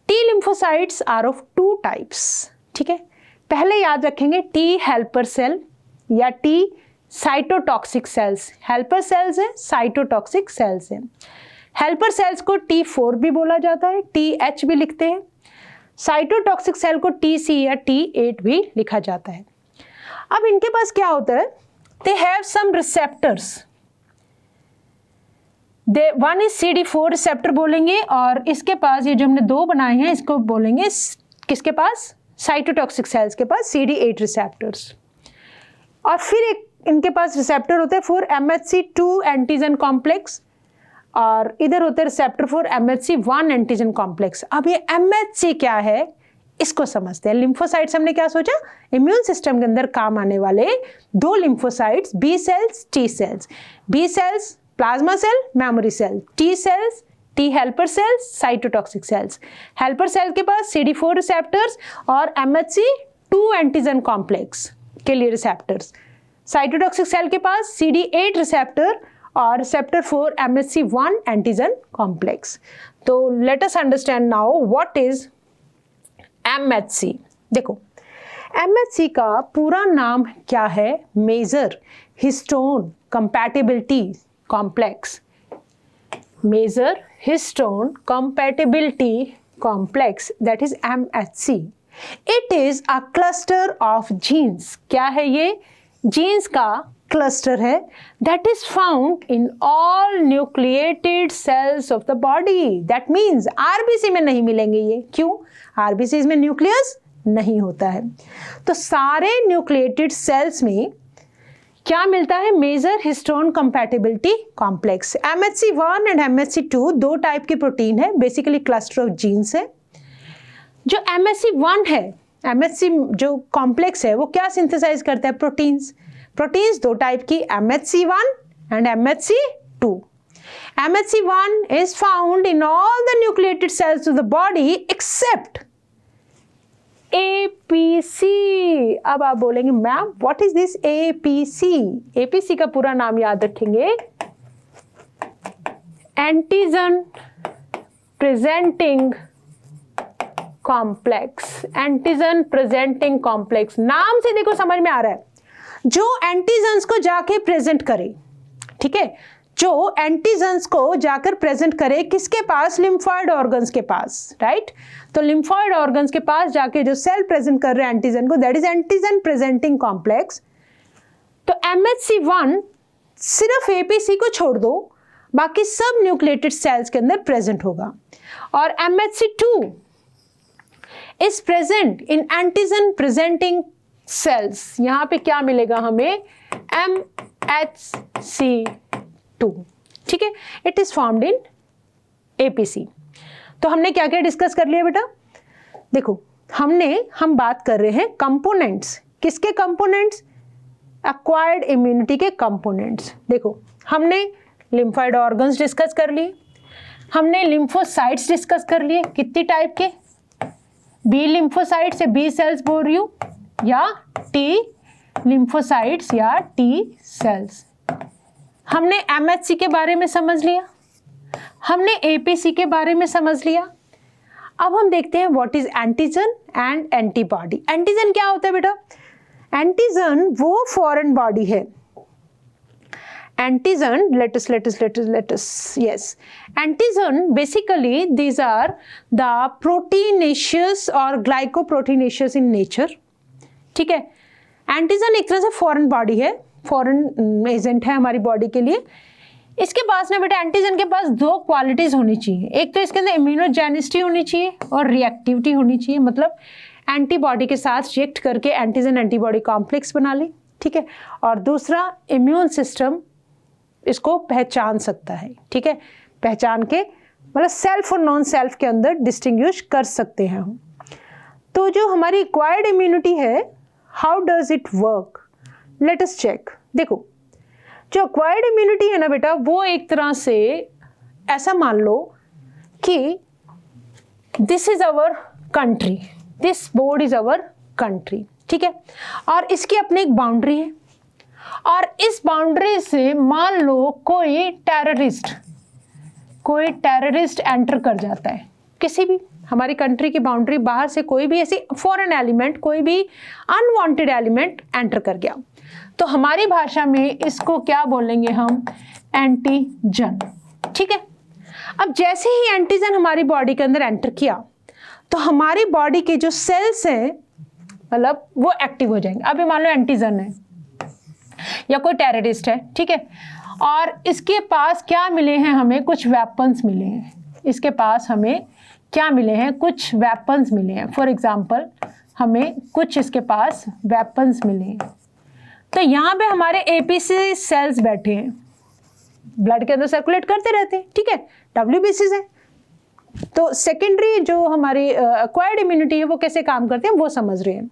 T lymphocytes are of two types, ठीक है। पहले याद रखेंगे टी हेल्पर सेल या T cytotoxic cells. Helper cells है, साइटोटॉक्सिक सेल्स है। हेल्पर सेल्स को T4 भी बोला जाता है, TH भी लिखते हैं। साइटोटॉक्सिक सेल को TC या T8 भी लिखा जाता है। अब इनके पास क्या होता है? They have some receptors. One is CD4 receptor बोलेंगे, और इसके पास ये जो हमने दो बनाए हैं इसको बोलेंगे किसके पास? साइटोटॉक्सिक सेल्स के पास CD8 रिसेप्टर्स। और फिर एक इनके पास रिसेप्टर होते हैं फॉर MHC2 एंटीजन कॉम्प्लेक्स, और इधर होते हैं receptor for MHC1 antigen complex. अब ये MHC क्या है इसको समझते हैं। लिम्फोसाइट्स हमने क्या सोचा? इम्यून सिस्टम के अंदर काम आने वाले दो lymphocytes, B cells, T cells. B cells plasma cell, memory cell. T cells T helper cells, cytotoxic cells. Helper cell के पास CD4 रिसेप्टर्स और MHC2 एंटीजन कॉम्प्लेक्स के लिए रिसेप्टर्स। साइटोटॉक्सिक सेल के पास CD8 रिसेप्टर और receptor for MHC1 antigen complex. तो let us understand now what is MHC। देखो, MHC का पूरा नाम क्या है? Major histone compatibility complex. Major histone compatibility complex, that is MHC। It is a cluster of genes. क्या है ये? जीन्स का क्लस्टर है, that is found in all nucleated cells of the body. That means RBC में नहीं मिलेंगे ये। क्यों? RBCs में न्यूक्लियस नहीं होता है। तो सारे न्यूक्लिएटेड सेल्स में क्या मिलता है? Major histone compatibility complex. MHC1 and MHC2 दो टाइप के प्रोटीन है, बेसिकली क्लस्टर ऑफ जीन्स है। जो MHC1 है, MHC जो कॉम्प्लेक्स है, वो क्या सिंथेसाइज करता है? प्रोटीन्स। प्रोटीन्स दो टाइप की, MHC1 and MHC2। MHC1 is found in all the nucleated cells of the body except APC। अब आप बोलेंगे ma'am what is this APC? APC का पूरा नाम याद रखेंगे, antigen presenting complex. Antigen presenting complex, नाम से देखो समझ में आ रहा है, जो एंटीजन्स को जाके प्रेजेंट करे, ठीक है, जो एंटीजन्स को जाकर प्रेजेंट करे किसके पास? लिम्फॉइड ऑर्गन्स के पास, राइट। तो लिम्फॉइड ऑर्गन्स के पास जाके जो सेल प्रेजेंट कर रहे हैं एंटीजन को, that is antigen presenting complex. तो MHC1 सिर्फ APC को छोड़ दो, बाकी सब न्यूक्लिएटेड सेल्स के अंदर प्रेजेंट होगा। और MHC2 is present in antigen presenting sales. यहां पे क्या मिलेगा हमें? MHC2। ठीक है, it is formed in APC. तो हमने क्या क्या डिस्कस कर लिया बेटा? देखो हम बात कर रहे हैं कंपोनेंट्स। किसके कंपोनेंट्स? एक्वायर्ड इम्यूनिटी के कंपोनेंट्स। देखो हमने लिम्फोइड ऑर्गन्स डिस्कस कर लिए, हमने लिम्फोसाइट्स डिस्कस कर लिए। कितनी टाइप के? बी लिम्फोसाइट्स या बी सेल्स बोल रही हूँ, या टी लिम्फोसाइट्स या टी सेल्स। हमने एमएचसी के बारे में समझ लिया, हमने एपीसी के बारे में समझ लिया। अब हम देखते हैं what is antigen and antibody. Antigen क्या होता है बेटा? एंटीजन वो फॉरेन बॉडी है। Antigen, let us, yes. Antigen, basically these are the proteinaceous or glycoproteinaceous in nature. ठीक है, एंटीजन एक तरह से फॉरेन बॉडी है, फॉरेन एजेंट है हमारी बॉडी के लिए। इसके पास ना बेटा, एंटीजन के पास दो क्वालिटीज होनी चाहिए। एक तो इसके अंदर इम्यूनोजेनिसिटी होनी चाहिए और रिएक्टिविटी होनी चाहिए, मतलब एंटीबॉडी के साथ रिएक्ट करके एंटीजन एंटीबॉडी कॉम्प्लेक्स बना ले, ठीक है। और दूसरा, इम्यून सिस्टम इसको पहचान सकता है, ठीक है, पहचान के मतलब सेल्फ और नॉन सेल्फ के अंदर डिस्टिंग्विश कर सकते हैं हम। तो जो हमारी एक्वायर्ड इम्यूनिटी है, how does it work? Let us check. देखो जो एक्वायर्ड इम्यूनिटी है ना बेटा, वो एक तरह से ऐसा मान लो कि this is our country, this board is our country, ठीक है, और इसकी अपनी एक बाउंड्री है। और इस बाउंड्री से मान लो कोई टेररिस्ट एंटर कर जाता है, किसी भी हमारी कंट्री की बाउंड्री बाहर से कोई भी ऐसी फॉरेन एलिमेंट, कोई भी अनवांटेड एलिमेंट एंटर कर गया, तो हमारी भाषा में इसको क्या बोलेंगे हम? एंटीजन, ठीक है। अब जैसे ही एंटीजन हमारी बॉडी के अंदर एंटर किया तो हमारी बॉडी के जो सेल्स हैं मतलब वो एक्टिव हो जाएंगे। अभी मान लो एंटीजन है या कोई टेररिस्ट है, ठीक है, और इसके पास क्या मिले हैं? हमें कुछ वेपन्स मिले हैं। इसके पास हमें क्या मिले हैं? कुछ वेपन्स मिले हैं। फॉर एग्जांपल हमें कुछ इसके पास वेपन्स मिले हैं। तो यहाँ पे हमारे एपीसी सेल्स बैठे हैं, ब्लड के अंदर सर्कुलेट करते रहते हैं, ठीक है, डब्ल्यूबीसी से। तो सेकेंडरी जो हमारी एक्वायर्ड इम्यूनिटी है वो कैसे काम करते हैं वो समझ रहे हैं।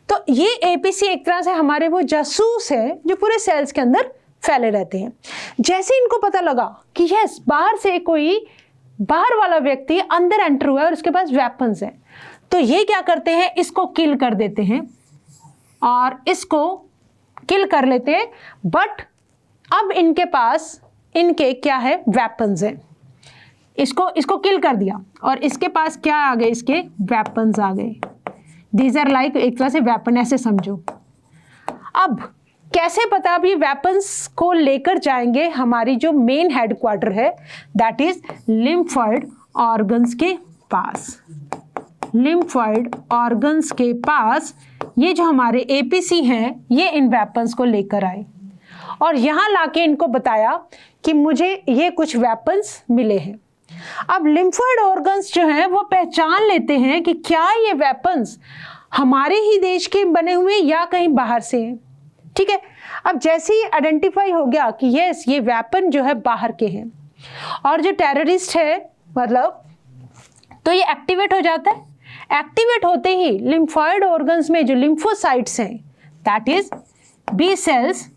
तो ये एपीसी एक तरह से हमारे वो जासूस है जो पूरे सेल्स के अंदर फैले रहते हैं। जैसे इनको पता लगा कि यस बाहर से कोई बाहर वाला व्यक्ति अंदर एंटर हुआ है और उसके पास वेपन्स हैं, तो ये क्या करते हैं? इसको किल कर देते हैं और इसको किल कर लेते हैं। बट अब इनके पास इनके क्या है? वेपन्स हैं। इसको किल कर दिया और इसके पास क्या आ गए? इसके वेपन्स आ गए। दीज आर लाइक एक तरह से वेपन, ऐसे समझो। अब कैसे पता? अब ये वेपन्स को लेकर जाएंगे हमारी जो मेन हेडक्वार्टर है, दैट इज लिम्फोइड ऑर्गन्स के पास। लिम्फोइड ऑर्गन्स के पास ये जो हमारे एपीसी हैं ये इन वेपन्स को लेकर आए और यहाँ लाके इनको बताया कि मुझे ये कुछ वेपन्स मिले हैं। अब लिम्फोइड ऑर्गन्स जो हैं वो पहचान लेते हैं कि क्या ये वेपन्स हमारे ही देश के बने हुए या कहीं बाहर से हैं, ठीक है। अब जैसे ही आइडेंटिफाई हो गया कि यस ये वेपन जो है बाहर के हैं और जो टेररिस्ट है मतलब, तो ये एक्टिवेट हो जाता है। एक्टिवेट होते ही लिम्फोइड ऑर्गन्स में जो लिम्फोसाइट्स हैं, दैट इज बी सेल्स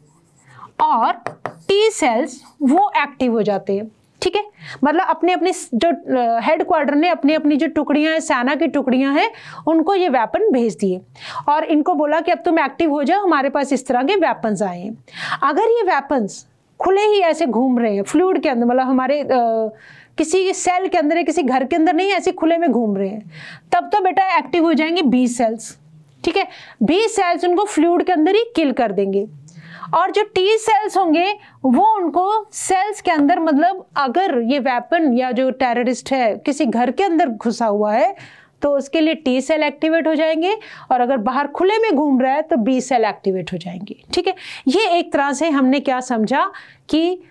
और टी सेल्स, वो एक्टिव हो जाते हैं, ठीक है। मतलब अपने अपने जो हेडक्वार्टर ने अपनी अपनी जो टुकड़ियां हैं, सेना की टुकड़ियां हैं, उनको ये वेपन भेज दिए और इनको बोला कि अब तुम एक्टिव हो जाओ, हमारे पास इस तरह के वेपन्स आए हैं। अगर ये वेपन्स खुले ही ऐसे घूम रहे हैं फ्लूइड के अंदर, मतलब हमारे किसी सेल के अंदर, किसी घर के अंदर नहीं, ऐसे खुले में घूम रहे हैं, तब तो बेटा एक्टिव हो जाएंगे बी सेल्स, ठीक है। बी सेल्स उनको फ्लूइड के अंदर ही किल कर देंगे और जो टी सेल्स होंगे वो उनको सेल्स के अंदर, मतलब अगर ये वेपन या जो टेररिस्ट है किसी घर के अंदर घुसा हुआ है तो उसके लिए टी सेल एक्टिवेट हो जाएंगे और अगर बाहर खुले में घूम रहा है तो बी सेल एक्टिवेट हो जाएंगे, ठीक है। ये एक तरह से हमने क्या समझा कि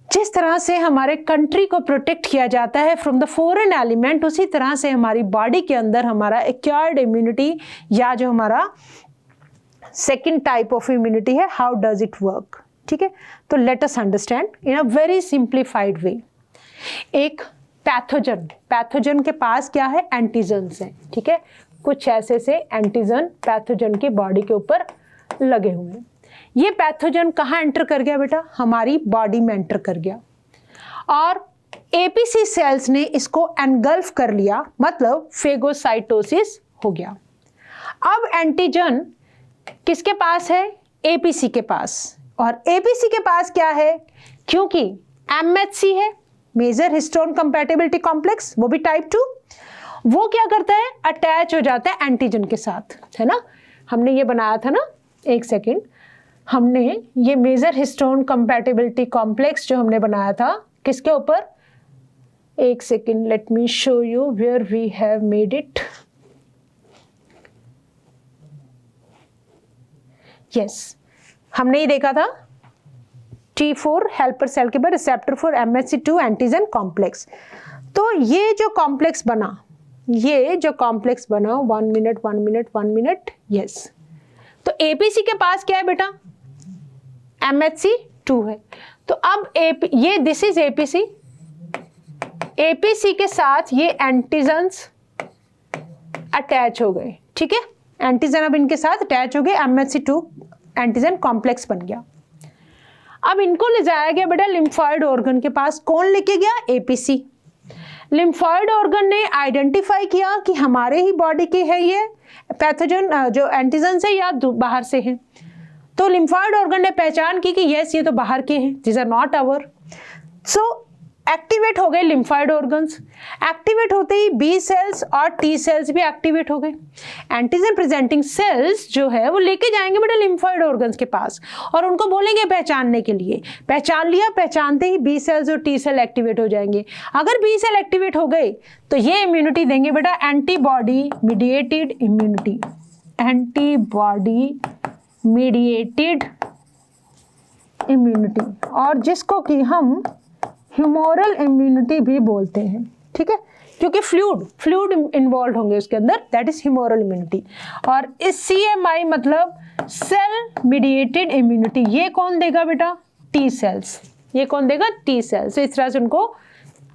जिस तरह से हमारे कंट्री को प्रोटेक्ट किया जाता है फ्रॉम द फॉरेन एलिमेंट, उसी तरह से हमारी बॉडी के अंदर हमारा एक्वायर्ड इम्यूनिटी या जो हमारा सेकेंड टाइप ऑफ इम्यूनिटी है, हाउ डज इट वर्क, ठीक है, तो let us understand in a very simplified वे। एक पैथोजन के पास क्या है, एंटीजन्स हैं, ठीक है, कुछ ऐसे से एंटीजन पैथोजन की बॉडी के ऊपर लगे हुए हैं। ये पैथोजन कहाँ एंटर कर गया बेटा, हमारी बॉडी में एंटर कर गया और एपीसी सेल्स ने इसको एनगल्फ कर लिया, मतलब फेगोसाइटोसिस हो गया। अब एंटीजन किसके पास है, एपीसी के पास, और एपीसी के पास क्या है, क्योंकि एमएचसी है, मेजर हिस्टोन कंपैटिबिलिटी कॉम्प्लेक्स, वो भी टाइप 2, वो क्या करता है, अटैच हो जाता है एंटीजन के साथ, है ना। हमने ये बनाया था ना, एक सेकेंड, हमने ये मेजर हिस्टोन कंपैटिबिलिटी कॉम्प्लेक्स जो हमने बनाया था किसके ऊपर, एक second, let me show you where we have made it. Yes, हमने ये देखा था T4 हेल्पर सेल के बाद receptor for MHC2 antigen complex. तो ये जो कॉम्प्लेक्स बना, वन मिनट, यस, तो एपीसी के पास क्या है बेटा, MHC2 है। तो अब ये दिस इज एपीसी, एपीसी के साथ ये एंटीजन्स अटैच हो गए, ठीक है, एंटीजन अब इनके साथ अटैच हो गए, MHC2 एंटीजन कॉम्प्लेक्स बन गया। अब इनको ले जाया गया बेटा लिम्फॉइड ऑर्गन के पास, कौन लेके गया, एपीसी। लिम्फॉइड ऑर्गन ने आइडेंटिफाई किया कि हमारे ही बॉडी के है ये पैथोजन, जो एंटीजन से या बाहर से हैं। तो लिम्फॉइड ऑर्गन ने पहचान की कि यस ये तो बाहर के हैं, this are not our. So activate हो गए लिम्फॉइड ऑर्गन्स। एक्टिवेट होते ही बी सेल्स और टी सेल्स भी एक्टिवेट हो गए। एंटीजन प्रेजेंटिंग सेल्स जो है वो लेके जाएंगे बेटा लिम्फॉइड ऑर्गन्स के पास और उनको बोलेंगे पहचानने के लिए। पहचान लिया, पहचानते ही बी सेल्स और टी सेल एक्टिवेट हो जाएंगे। अगर बी सेल एक्टिवेट हो गए तो ये इम्यूनिटी देंगे बेटा, antibody mediated immunity, antibody mediated immunity, और जिसको कि हम ह्यूमोरल इम्यूनिटी भी बोलते हैं, ठीक है, क्योंकि फ्लूइड इन्वॉल्व होंगे उसके अंदर, दैट इज ह्यूमोरल इम्यूनिटी। और इस CMI मतलब सेल मीडिएटेड इम्यूनिटी, ये कौन देगा बेटा, टी सेल्स, ये कौन देगा, टी सेल्स। तो इस तरह से उनको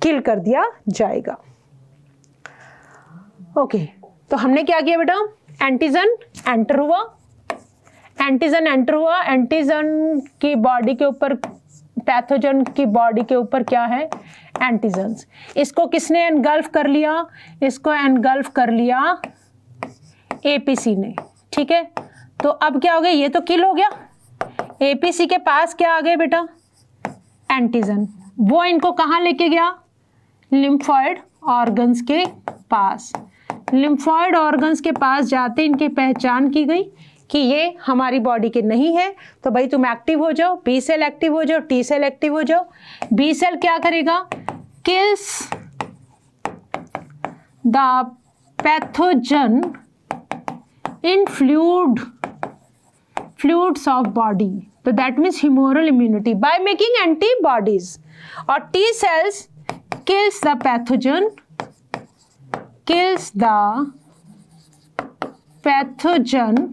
किल कर दिया जाएगा। ओके, तो हमने क्या किया बेटा, एंटीजन एंटर हुआ, एंटीजन की बॉडी के ऊपर, पैथोजन की बॉडी के ऊपर क्या है, एंटीजन्स। इसको किसने एनगल्फ कर लिया, इसको एनगल्फ कर लिया एपीसी ने, ठीक है। तो अब क्या हो गया, ये तो किल हो गया। एपीसी के पास क्या आ गए बेटा, एंटीजन, वो इनको कहाँ लेके गया, लिम्फॉइड ऑर्गन्स के पास। लिम्फॉइड ऑर्गन्स के पास जाते इनकी पहचान की गई कि ये हमारी बॉडी के नहीं है, तो भाई तुम एक्टिव हो जाओ, बी सेल एक्टिव हो जाओ, टी सेल एक्टिव हो जाओ। बी सेल क्या करेगा, kills the pathogen in fluids of body, तो that means humoral immunity by making antibodies. और T cells kills the pathogen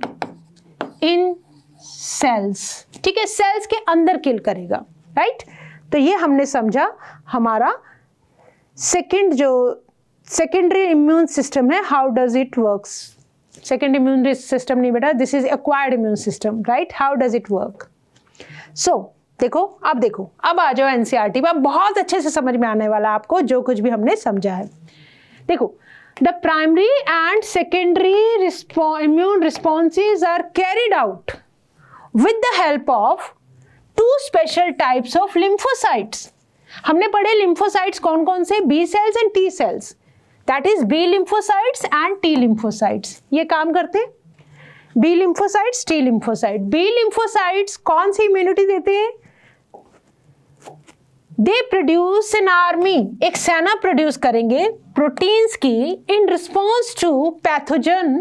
in cells, ठीक है, सेल्स के अंदर किल करेगा, राइट। तो ये हमने समझा हमारा सेकेंडरी इम्यून सिस्टम है, how does it works. Second immune system नहीं बेटा, this is acquired immune system, right, how does it work. So देखो, अब आ जाओ एनसीईआरटी में, बहुत अच्छे से समझ में आने वाला आपको जो कुछ भी हमने समझा है। देखो, the primary and secondary immune responses are carried out with the help of two special types of lymphocytes. हमने पढ़े lymphocytes कौन कौन से, B cells and T cells, that is B lymphocytes and T lymphocytes। ये काम करते हैं B lymphocytes, T lymphocyte। B lymphocytes कौन सी immunity देते हैं, दे प्रोड्यूस एन आर्मी, एक सेना प्रोड्यूस करेंगे प्रोटीन्स की in response to pathogen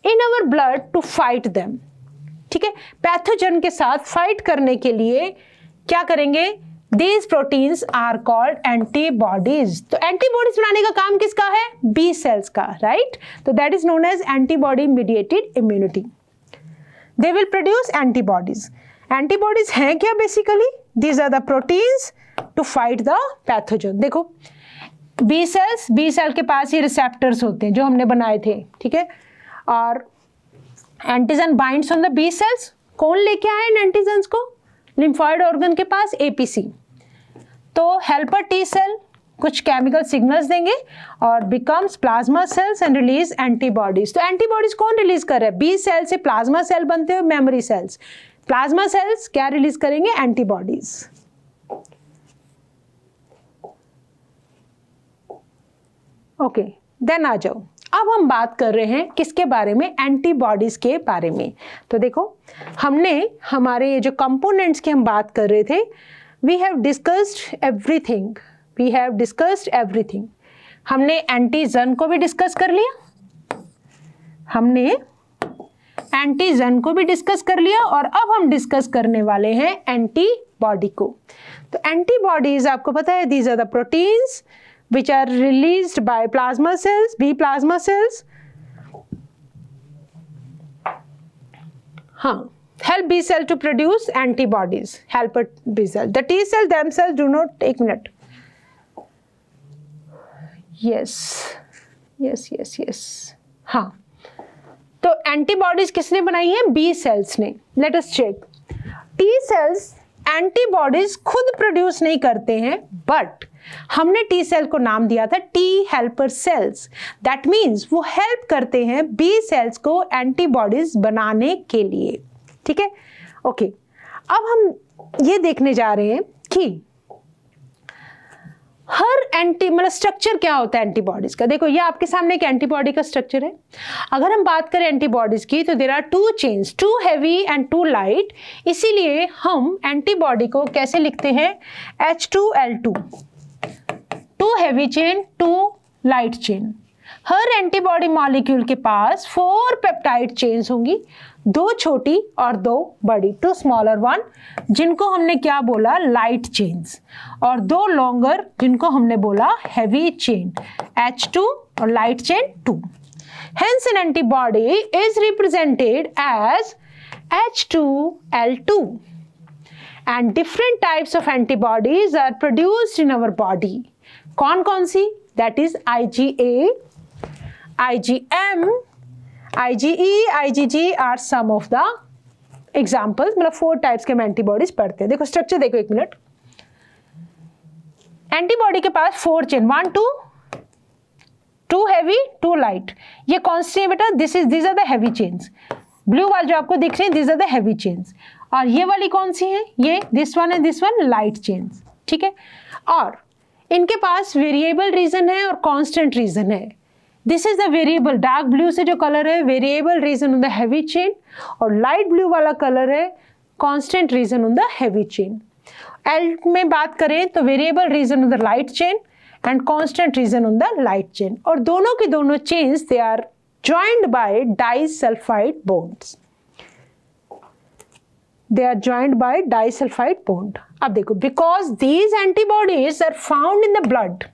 in our blood to fight them, ठीक है। पैथोजन के साथ फाइट करने के लिए क्या करेंगे, these proteins are called antibodies. तो एंटीबॉडीज बनाने का काम किसका है, बी सेल्स का, राइट। तो that is known as antibody mediated immunity. They will produce antibodies antibodies हैं क्या basically? These are the proteins to fight the pathogen. देखो बी सेल के पास ये रिसेप्टर्स होते हैं जो हमने बनाए थे, ठीक है, और antigen binds on the B cells. कौन लेके आए इन एंटीजन्स को? लिम्फॉइड ऑर्गन के पास एपीसी। तो हेल्पर टी सेल कुछ केमिकल सिग्नल्स देंगे और becomes plasma cells and release antibodies. तो एंटीबॉडीज कौन रिलीज कर रहा है? बी सेल से प्लाज्मा सेल बनते हैं, मेमोरी सेल्स। प्लाज्मा सेल्स क्या रिलीज करेंगे? एंटीबॉडीज। ओके, देन आ जाओ, अब हम बात कर रहे हैं किसके बारे में? एंटीबॉडीज के बारे में। तो देखो हमने हमारे ये जो कंपोनेंट्स की हम बात कर रहे थे, we have discussed everything, we have discussed everything. हमने एंटीजन को भी डिस्कस कर लिया, हमने एंटीजन को भी डिस्कस कर लिया, और अब हम डिस्कस करने वाले हैं एंटीबॉडी को। तो एंटीबॉडीज आपको पता है, these are the proteins which are released by plasma cells, B plasma cells. Help B cell to produce antibodies. Helper B cell. The T cell themselves do not take minute. Yes. हाँ, तो antibodies किसने बनाई है? B cells ने। Let us check. T cells antibodies खुद produce नहीं करते हैं, बट हमने टी सेल को नाम दिया था T helper sales. That means वो हेल्प करते हैं बी सेल्स को एंटीबॉडीज बनाने के लिए, ठीक है। ओके, अब हम ये देखने जा रहे हैं कि हर मतलब स्ट्रक्चर क्या होता है एंटीबॉडीज का। देखो ये आपके सामने एक एंटीबॉडी का स्ट्रक्चर है। अगर हम बात करें एंटीबॉडीज की, तो there are two chains, two heavy and two light. इसीलिए हम एंटीबॉडी को कैसे लिखते हैं? H2L2, two heavy chain, two light chain. हर एंटीबॉडी मॉलिक्यूल के पास 4 पेप्टाइड चेन्स होंगी, 2 छोटी और 2 बड़ी, 2 स्मॉलर वन, जिनको हमने क्या बोला? लाइट चेन्स, और 2 लॉन्गर जिनको हमने बोला हैवी चेन, H2 और light chain 2। Hence an antibody is represented as H2L2, and different types of antibodies are produced in our body. कौन कौन सी? That is IgA, IgM, IgE, IgG are some of the examples। मतलब 4 types के हम antibodies पढ़ते हैं। देखो structure देखो एक मिनट। एंटीबॉडी के पास 4 चेन, 1 2, 2 हैवी 2 लाइट। ये कौन सी है बेटा? these are the heavy chains। Blue वाले जो आपको दिख रहे हैं, these are the heavy chains। और ये वाली कौन सी है? ये this one and this one light chains, ठीक है। और इनके पास वेरिएबल रीजन है और कांस्टेंट रीजन है। This is the variable, dark blue से जो कलर है variable region on the heavy chain, और लाइट ब्लू वाला कलर है constant region on the heavy chain. L में बात करें तो variable region on the light chain and constant region on the light chain, और दोनों की दोनों chains they are joined by disulphide bonds, they are joined by disulfide bond। अब देखो, because these antibodies are found in the blood,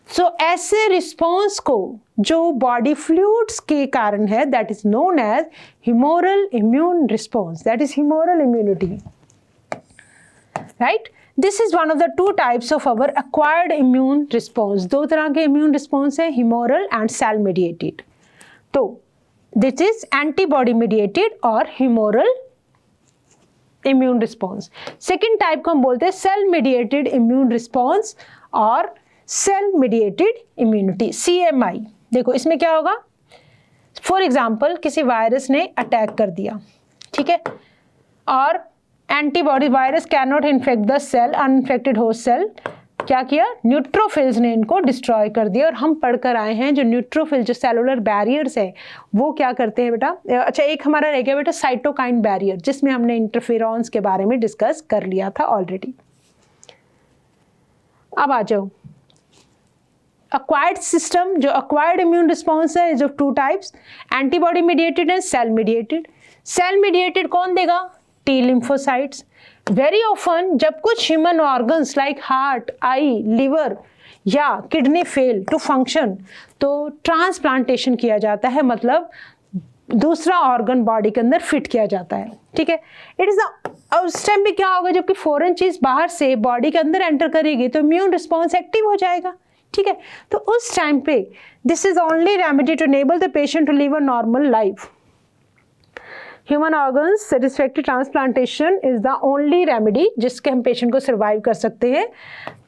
so ऐसे response को जो body fluids के कारण है, that is known as humoral immune response, that is humoral immunity, right? This is one of the 2 types of our acquired immune response। 2 तरह के immune response है, humoral and cell mediated। तो this is antibody mediated और humoral immune response. Second type को हम बोलते हैं cell mediated immune response और सेल मीडिएटेड इम्यूनिटी, CMI। देखो इसमें क्या होगा? फॉर एग्जाम्पल किसी वायरस ने अटैक कर दिया, ठीक है, और antibody, virus can not infect the cell, uninfected host cell, क्या किया? न्यूट्रोफिल्स ने इनको डिस्ट्रॉय कर दिया। और हम पढ़कर आए हैं जो न्यूट्रोफिल, जो सेलुलर बैरियर्स है, वो क्या करते हैं बेटा? अच्छा, एक हमारा रह गया बेटा साइटोकाइन बैरियर, जिसमें हमने इंटरफेरॉन्स के बारे में डिस्कस कर लिया था ऑलरेडी। अब आ जाओ अक्वायर्ड सिस्टम। जो अक्वायर्ड इम्यून रिस्पॉन्स है is of 2 types, antibody mediated and cell mediated. Cell mediated कौन देगा? T lymphocytes. वेरी ऑफन जब कुछ human organs like heart, eye, liver या किडनी फेल टू फंक्शन, तो ट्रांसप्लांटेशन किया जाता है, मतलब दूसरा ऑर्गन बॉडी के अंदर फिट किया जाता है, ठीक है। इट इज द और उस टाइम पे क्या होगा, जबकि फॉरेन चीज बाहर से बॉडी के अंदर एंटर करेगी तो इम्यून रिस्पॉन्स एक्टिव हो जाएगा, ठीक है। तो उस टाइम पे this is only remedy to enable the patient to live a normal life. Human organs satisfactory transplantation is the only remedy जिसके हम पेशेंट को सर्वाइव कर सकते हैं।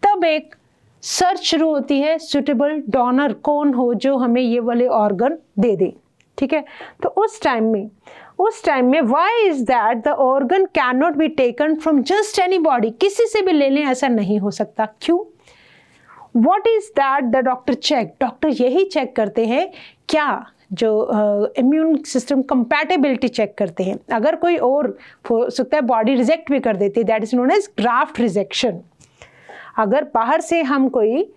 तब एक सर्च शुरू होती है, सुटेबल डोनर कौन हो जो हमें ये वाले ऑर्गन दे दे, ठीक है। तो उस टाइम में why is that the organ can not be taken from just any body, किसी से भी ले लें ऐसा नहीं हो सकता। क्यों? What is that the doctor check, doctor यही चेक करते हैं क्या, जो इम्यून सिस्टम कंपैटिबिलिटी चेक करते हैं। अगर कोई और हो सकता है बॉडी रिजेक्ट भी कर देती है, that is known as graft rejection. अगर बाहर से हम कोई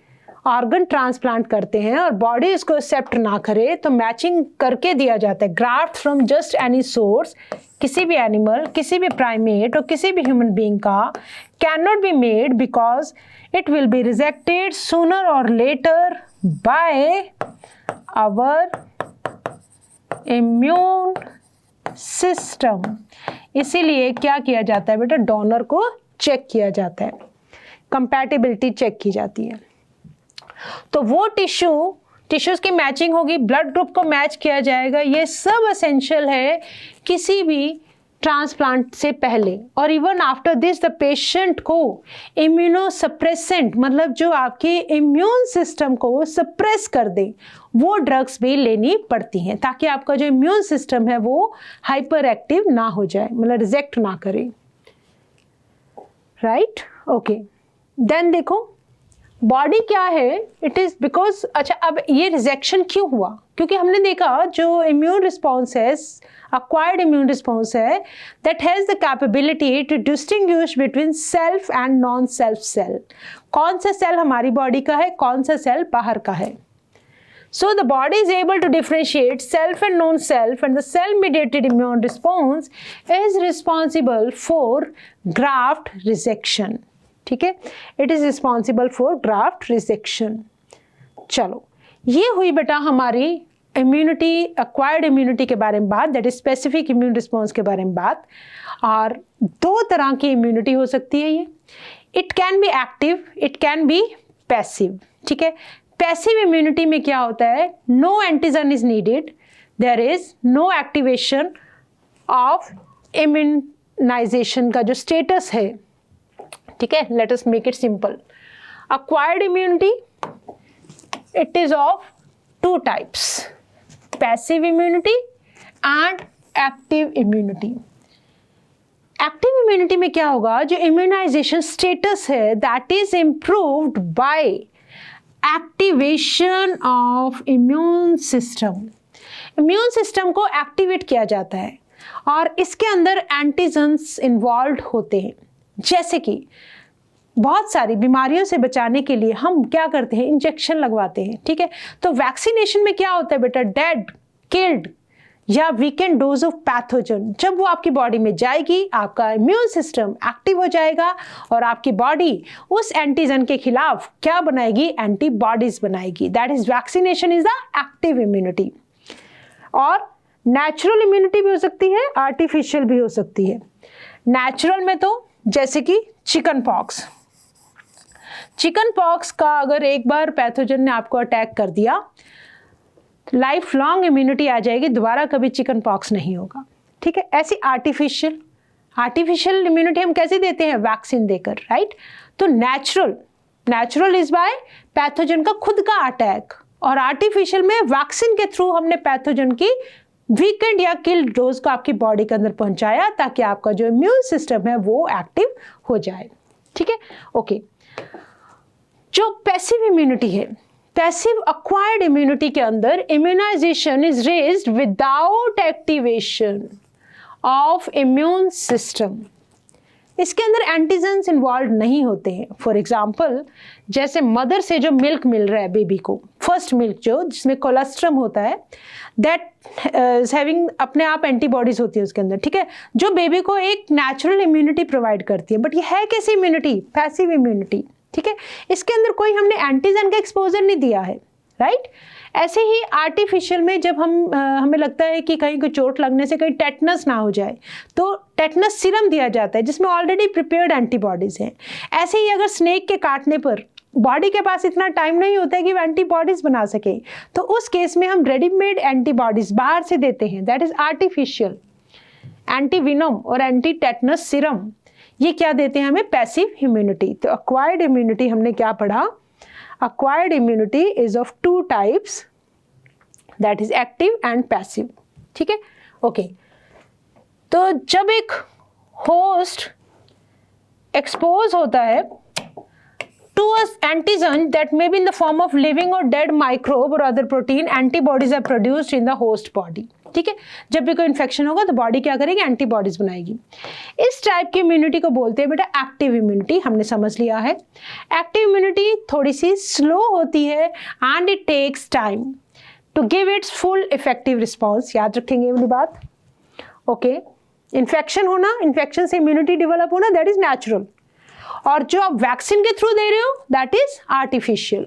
ऑर्गन ट्रांसप्लांट करते हैं और बॉडी इसको एक्सेप्ट ना करे तो मैचिंग करके दिया जाता है। Graft from just any source, किसी भी एनिमल, किसी भी प्राइमेट और किसी भी ह्यूमन बीइंग का can not be made because it will be rejected sooner और later by our immune system. इसीलिए क्या किया जाता है बेटा, डोनर को चेक किया जाता है, कंपैटिबिलिटी चेक की जाती है। तो वो टिश्यूज की मैचिंग होगी, ब्लड ग्रुप को मैच किया जाएगा, ये सब एसेंशियल है किसी भी ट्रांसप्लांट से पहले। और even after this the patient को इम्यूनोसप्रेसेंट, मतलब जो आपके इम्यून सिस्टम को सप्रेस कर दे, वो ड्रग्स भी लेनी पड़ती हैं ताकि आपका जो इम्यून सिस्टम है वो हाइपर एक्टिव ना हो जाए, मतलब रिजेक्ट ना करे, राइट। ओके, देन देखो बॉडी क्या है, इट इज बिकॉज, अच्छा अब ये रिजेक्शन क्यों हुआ, क्योंकि हमने देखा जो इम्यून रिस्पॉन्स है, acquired immune response है, that has the capability to distinguish between self and non-self cell। कौन सा सेल हमारी बॉडी का है, कौन सा सेल बाहर का है। So the body is able to differentiate self and non-self, and the cell-mediated immune response is responsible for graft rejection, ठीक है, it is responsible for graft rejection। चलो, ये हुई बेटा हमारी इम्यूनिटी, एक्वायर्ड इम्यूनिटी के बारे में बात, that is specific immune response के बारे में बात। और दो तरह की इम्यूनिटी हो सकती है ये, it can be active, it can be passive, ठीक है। पैसिव इम्यूनिटी में क्या होता है, no antigen is needed, there is no activation of immunization का जो स्टेटस है, ठीक है। Let us make it simple. Acquired immunity, it is of two types, passive immunity and active immunity. Active immunity में क्या होगा, जो इम्यूनाइजेशन स्टेटस है that is improved by activation of immune system. Immune system को activate किया जाता है और इसके अंदर एंटीजन्स इन्वॉल्व होते हैं। जैसे कि बहुत सारी बीमारियों से बचाने के लिए हम क्या करते हैं, इंजेक्शन लगवाते हैं, ठीक है। तो वैक्सीनेशन में क्या होता है बेटा, डेड, किल्ड या वीकेंड डोज ऑफ पैथोजन, जब वो आपकी बॉडी में जाएगी आपका इम्यून सिस्टम एक्टिव हो जाएगा और आपकी बॉडी उस एंटीजन के खिलाफ क्या बनाएगी, एंटीबॉडीज बनाएगी। That is vaccination is the active immunity. और नेचुरल इम्यूनिटी भी हो सकती है, आर्टिफिशियल भी हो सकती है। नेचुरल में तो जैसे कि चिकन पॉक्स, चिकन पॉक्स का अगर एक बार पैथोजन ने आपको अटैक कर दिया, लाइफ लॉन्ग इम्यूनिटी आ जाएगी, दोबारा कभी चिकन पॉक्स नहीं होगा, ठीक है। ऐसी आर्टिफिशियल इम्यूनिटी हम कैसे देते हैं, वैक्सीन देकर, राइट। तो नेचुरल इज बाय पैथोजन का खुद का अटैक, और आर्टिफिशियल में वैक्सीन के थ्रू हमने पैथोजन की वीकेंड या किल्ड डोज को आपकी बॉडी के अंदर पहुंचाया ताकि आपका जो इम्यून सिस्टम है वो एक्टिव हो जाए, ठीक है। ओके, जो पैसिव इम्यूनिटी है, पैसिव एक्वायर्ड इम्यूनिटी के अंदर immunization is raised without activation of immune system. इसके अंदर एंटीजन्स इन्वॉल्व नहीं होते हैं। फॉर एग्जाम्पल, जैसे मदर से जो मिल्क मिल रहा है बेबी को, फर्स्ट मिल्क जो जिसमें कोलेस्ट्रम होता है, दैट इज हैविंग अपने आप एंटीबॉडीज होती है उसके अंदर, ठीक है, जो बेबी को एक नेचुरल इम्यूनिटी प्रोवाइड करती है। बट ये है कैसी इम्यूनिटी, पैसिव इम्यूनिटी, ठीक है। इसके अंदर कोई हमने एंटीजन का एक्सपोजर नहीं दिया है, राइट। ऐसे ही आर्टिफिशियल में जब हमें लगता है कि कहीं कोई चोट लगने से कहीं टेटनस ना हो जाए तो टेटनस सीरम दिया जाता है जिसमें ऑलरेडी प्रिपेयर्ड एंटीबॉडीज हैं। ऐसे ही अगर स्नेक के काटने पर बॉडी के पास इतना टाइम नहीं होता है कि वो एंटीबॉडीज बना सके, तो उस केस में हम रेडीमेड एंटीबॉडीज बाहर से देते हैं, दैट इज आर्टिफिशियल। एंटीविनम और एंटी टेटनस सीरम ये क्या देते हैं हमें? Passive immunity. तो अक्वायर्ड इम्यूनिटी हमने क्या पढ़ा? Acquired immunity is of two types, that is active and passive। ठीक है, ओके। तो जब एक होस्ट एक्सपोज होता है to an antigen that may be in the form of living or dead microbe or other protein, antibodies are produced in the host body। ठीक है, जब भी कोई इन्फेक्शन होगा तो बॉडी क्या करेगी? एंटीबॉडीज बनाएगी। इस टाइप की इम्यूनिटी को बोलते हैं बेटा एक्टिव इम्यूनिटी, हमने समझ लिया है। एक्टिव इम्यूनिटी थोड़ी सी स्लो होती है and it takes time to give its full effective response. याद रखेंगे वाली बात, ओके। इन्फेक्शन होना, इन्फेक्शन से इम्यूनिटी डेवलप होना, दैट इज नेचुरल, और जो आप वैक्सीन के थ्रू दे रहे हो दैट इज आर्टिफिशियल।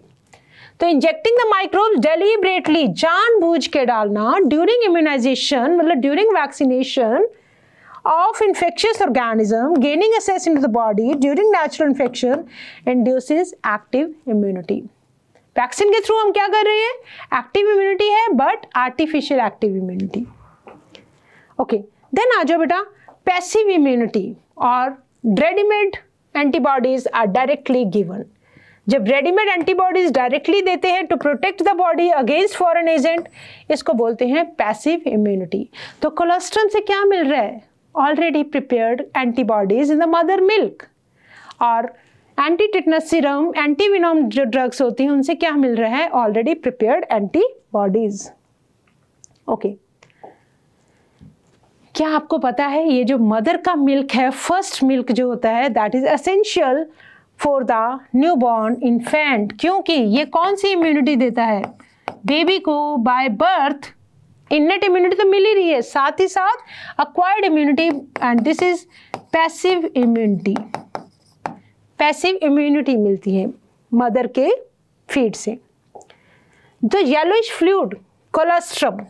तो इंजेक्टिंग द माइक्रोब्स डेलिबरेटली, जानबूझ के डालना ड्यूरिंग इम्यूनाइजेशन, मतलब during vaccination of infectious organism gaining access into the body during natural infection induces active immunity। Vaccine के थ्रू हम क्या कर रहे हैं? एक्टिव इम्यूनिटी है but artificial active immunity. Okay, then आ जाओ बेटा पैसिव इम्यूनिटी। और readymade antibodies are directly given. जब रेडीमेड एंटीबॉडीज डायरेक्टली देते हैं to protect the body against foreign agent, इसको बोलते हैं पैसिव इम्यूनिटी। तो कोलोस्ट्रम से क्या मिल रहा है? Already prepared antibodies in the mother milk. और एंटी टिटनस सीरम, एंटीविनोम जो ड्रग्स होती हैं उनसे क्या मिल रहा है? Already prepared antibodies. ओके, क्या आपको पता है ये जो मदर का मिल्क है, फर्स्ट मिल्क जो होता है, that is essential for the newborn infant, क्योंकि ये कौन सी इम्यूनिटी देता है? बेबी को बाय बर्थ इननेट इम्यूनिटी तो मिल ही रही है, साथ ही साथ acquired immunity, and this is passive immunity. Passive immunity मिलती है मदर के फीड से। The yellowish fluid colostrum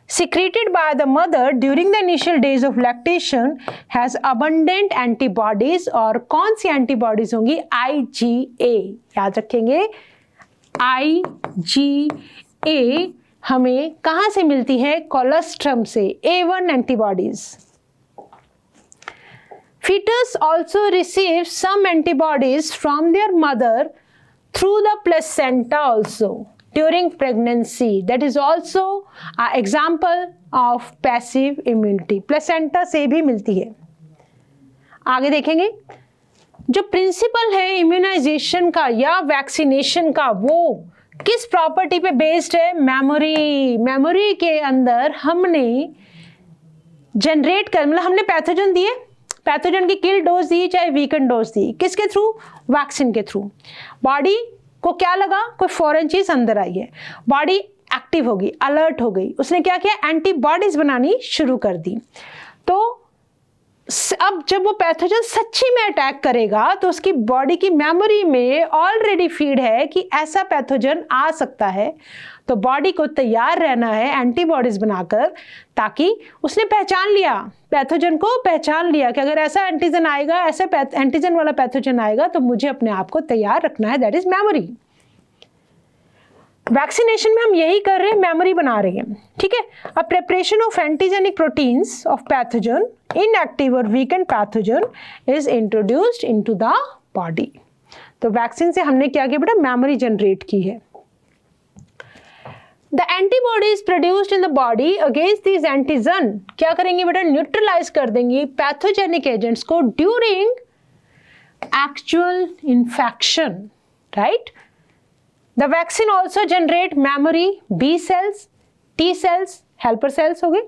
secreted by the mother during the initial days of lactation has abundant antibodies, और कौन सी एंटीबॉडीज होंगी? IgA। याद रखेंगे IgA हमें कहां से मिलती है? कोलोस्ट्रम से, A1 antibodies. Fetus also receives some antibodies from their mother through the placenta also during pregnancy, that is also an example of passive immunity। Placenta से भी मिलती है। आगे देखेंगे जो प्रिंसिपल है इम्यूनाइजेशन का या वैक्सीनेशन का, वो किस प्रॉपर्टी पे बेस्ड है? मेमोरी। मेमोरी के अंदर हमने जनरेट कर, मतलब हमने पैथोजन दिए, पैथोजन की किल डोज दी चाहे वीकन डोज दी, किसके थ्रू? वैक्सीन के थ्रू। बॉडी को क्या लगा? कोई फॉरेन चीज अंदर आई है, बॉडी एक्टिव हो गई, अलर्ट हो गई, उसने क्या किया? एंटीबॉडीज बनानी शुरू कर दी। तो अब जब वो पैथोजन सच्ची में अटैक करेगा तो उसकी बॉडी की मेमोरी में ऑलरेडी फीड है कि ऐसा पैथोजन आ सकता है, तो बॉडी को तैयार रहना है एंटीबॉडीज बनाकर, ताकि उसने पहचान लिया, पैथोजन को पहचान लिया कि अगर ऐसा एंटीजन आएगा, ऐसा एंटीजन वाला पैथोजन आएगा तो मुझे अपने आप को तैयार रखना है, दैट इज मेमोरी। वैक्सीनेशन में हम यही कर रहे हैं, मेमोरी बना रहे हैं। ठीक है, a preparation of antigenic proteins of pathogen, inactive और weakened pathogen is introduced into the body. तो वैक्सीन से हमने क्या किया बेटा? मेमोरी जनरेट की है। The antibodies produced in the body against these antigen क्या करेंगे बेटा? न्यूट्रलाइज कर देंगे पैथोजेनिक एजेंट्स को during actual infection, right? The vaccine also generate memory, B cells, T cells, helper cells हो गए,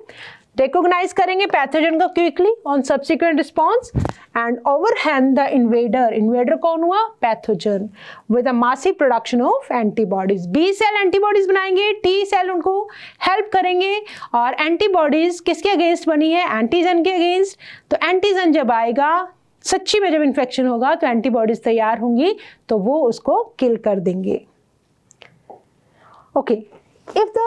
recognize करेंगे पैथोजन को quickly on subsequent response and overhand the invader. Invader कौन हुआ? Pathogen, with a massive production of antibodies. B cell antibodies बनाएंगे, T cell उनको help करेंगे, और एंटीबॉडीज किसके अगेंस्ट बनी है? एंटीजन के अगेंस्ट। तो एंटीजन जब आएगा, सच्ची में जब इन्फेक्शन होगा तो एंटीबॉडीज तैयार होंगी, तो वो उसको किल कर देंगे। Okay, if the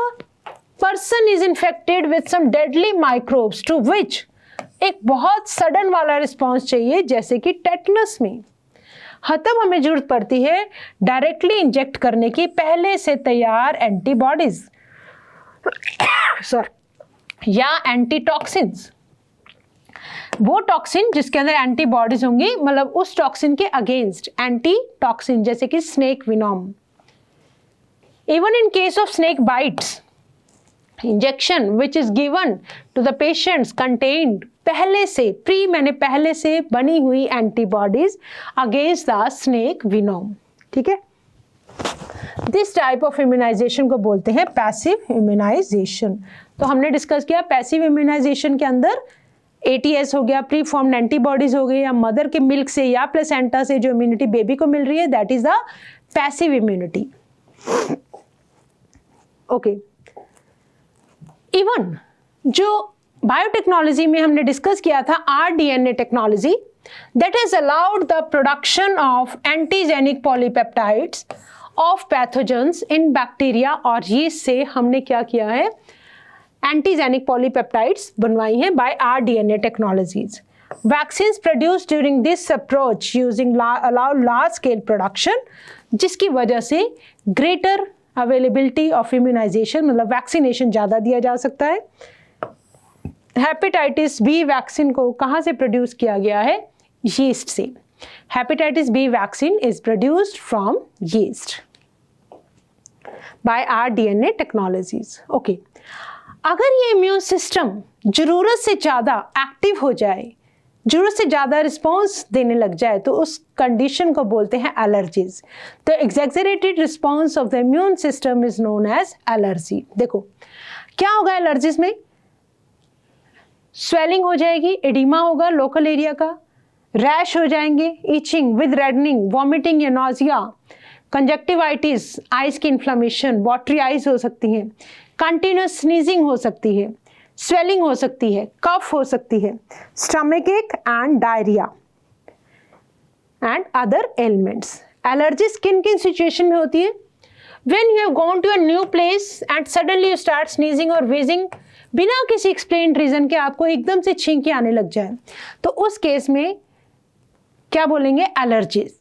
person is infected with some deadly microbes to which एक बहुत सडन वाला रिस्पॉन्स चाहिए, जैसे कि टेटनस में, हाँ, तब हमें जरूरत पड़ती है डायरेक्टली इंजेक्ट करने की पहले से तैयार एंटीबॉडीज सॉरी या एंटीटॉक्सिन्स। वो टॉक्सिन जिसके अंदर एंटीबॉडीज होंगी, मतलब उस टॉक्सिन के अगेंस्ट एंटीटॉक्सिन, जैसे कि snake venom. Even in case of snake bites, injection which is given to the patients contained पहले से पहले से बनी हुई antibodies against the snake venom. ठीक है, दिस टाइप ऑफ इम्यूनाइजेशन को बोलते हैं पैसिव इम्यूनाइजेशन। तो हमने डिस्कस किया पैसिव इम्यूनाइजेशन के अंदर ATS हो गया, प्री फॉर्म्ड एंटीबॉडीज हो गई, या मदर के मिल्क से या प्लेसेंटा से जो इम्यूनिटी बेबी को मिल रही है, that is the passive immunity. Okay, even जो बायोटेक्नोलॉजी में हमने डिस्कस किया था rDNA technology, that has allowed the production of antigenic polypeptides of pathogens in bacteria और yeast से हमने क्या किया है, एंटीजेनिक पॉलीपेप्टाइड्स बनवाई हैं by rDNA technologies. Vaccines produced during this approach using allow large scale production, जिसकी वजह से ग्रेटर अवेलेबिलिटी ऑफ इम्यूनाइजेशन, मतलब वैक्सीनेशन ज़्यादा दिया जा सकता है। हेपेटाइटिस बी वैक्सीन को कहाँ से प्रोड्यूस किया गया है, यीस्ट से। Hepatitis B vaccine is produced from yeast by rDNA technologies. Okay, अगर ये इम्यून सिस्टम जरूरत से ज़्यादा एक्टिव हो जाए, जरूरत से ज़्यादा रिस्पॉन्स देने लग जाए, तो उस कंडीशन को बोलते हैं एलर्जीज। तो exaggerated response of the immune system is known as allergy. देखो क्या होगा एलर्जीज में, स्वेलिंग हो जाएगी, एडिमा होगा लोकल एरिया का, रैश हो जाएंगे, इचिंग विद रेडनिंग, वॉमिटिंग या नॉजिया, कंजक्टिवाइटिस, आइज की इन्फ्लामेशन, वाटरी आइज हो सकती हैं, कंटिन्यूस स्नीजिंग हो सकती है, स्वेलिंग हो सकती है, कफ हो सकती है, stomach ache and diarrhoea and other elements. Allergy किन किन सिचुएशन में होती है, when you have gone to a new place and suddenly you start sneezing और वेजिंग, बिना किसी एक्सप्लेन्ड रीजन के आपको एकदम से छींकी आने लग जाए, तो उस केस में क्या बोलेंगे, एलर्जीज।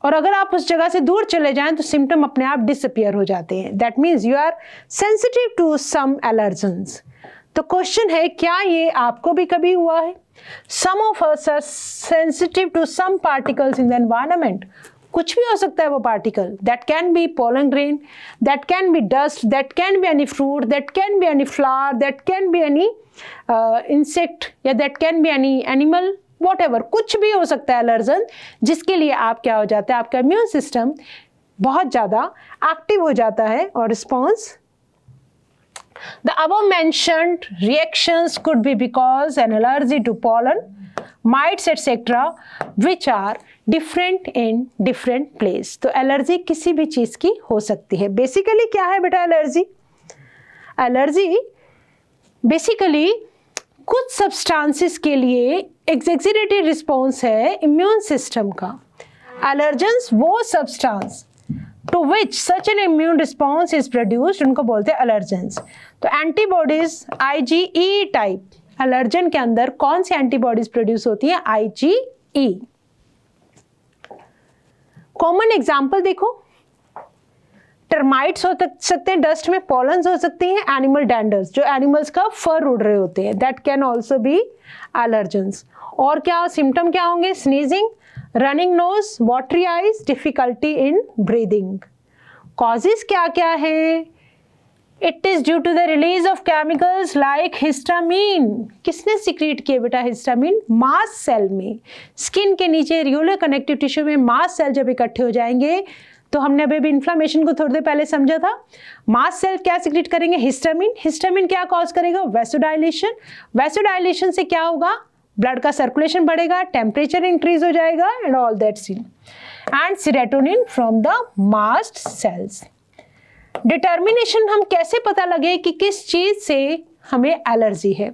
और अगर आप उस जगह से दूर चले जाएं तो सिम्टम अपने आप डिसअपियर हो जाते हैं, that means you are sensitive to some allergens. तो क्वेश्चन है, क्या ये आपको भी कभी हुआ है? Some of us are sensitive to some particles in the environment. कुछ भी हो सकता है वो particle, that can be pollen grain, that can be dust, that can be any fruit, that can be any flower, that can be any insect, या that can be any animal, whatever, कुछ भी हो सकता है allergen, जिसके लिए आप क्या हो जाता है, आपका इम्यून सिस्टम बहुत ज़्यादा एक्टिव हो जाता है और response. The above mentioned reactions could be because an allergy to pollen, mites etc. which are different in different place. तो एलर्जी किसी भी चीज़ की हो सकती है। बेसिकली क्या है बेटा एलर्जी? एलर्जी बेसिकली कुछ सब्सटेंसेस के लिए एक्सैजरेटेड रिस्पॉन्स है इम्यून सिस्टम का। एलर्जेंस वो substance to which such an immune response is produced, उनको बोलते हैं एलर्जेंस। तो एंटीबॉडीज IgE टाइप एलर्जन के अंदर कौन सी एंटीबॉडीज प्रोड्यूस होती है, IgE। कॉमन एग्जाम्पल देखो, टर्माइट्स हो सकते हैं डस्ट में, पॉलन्स हो सकती हैं, एनिमल डैंडर्स जो एनिमल्स का फर उड़ रहे होते हैं, that can also be allergens. और क्या सिम्टम क्या होंगे, sneezing, running nose, watery eyes, difficulty in breathing. Causes क्या क्या है, it is due to the release of chemicals like histamine. किसने सिक्रीट किए बेटा हिस्टामिन, मास्ट सेल में, स्किन के नीचे रियोलर कनेक्टिव टिश्यू में मास्ट सेल जब इकट्ठे हो जाएंगे, तो हमने अभी भी इन्फ्लामेशन को थोड़ी देर पहले समझा था, मास्ट सेल क्या सिक्रीट करेंगे, हिस्टामिन। हिस्टामिन क्या कॉज करेगा, वैसोडाइलेशन। वैसोडाइलेशन से क्या होगा, ब्लड का सर्कुलेशन बढ़ेगा, टेम्परेचर इंक्रीज हो जाएगा and all that seen, and serotonin from the mast cells. Determination हम कैसे पता लगे कि किस चीज से हमें एलर्जी है,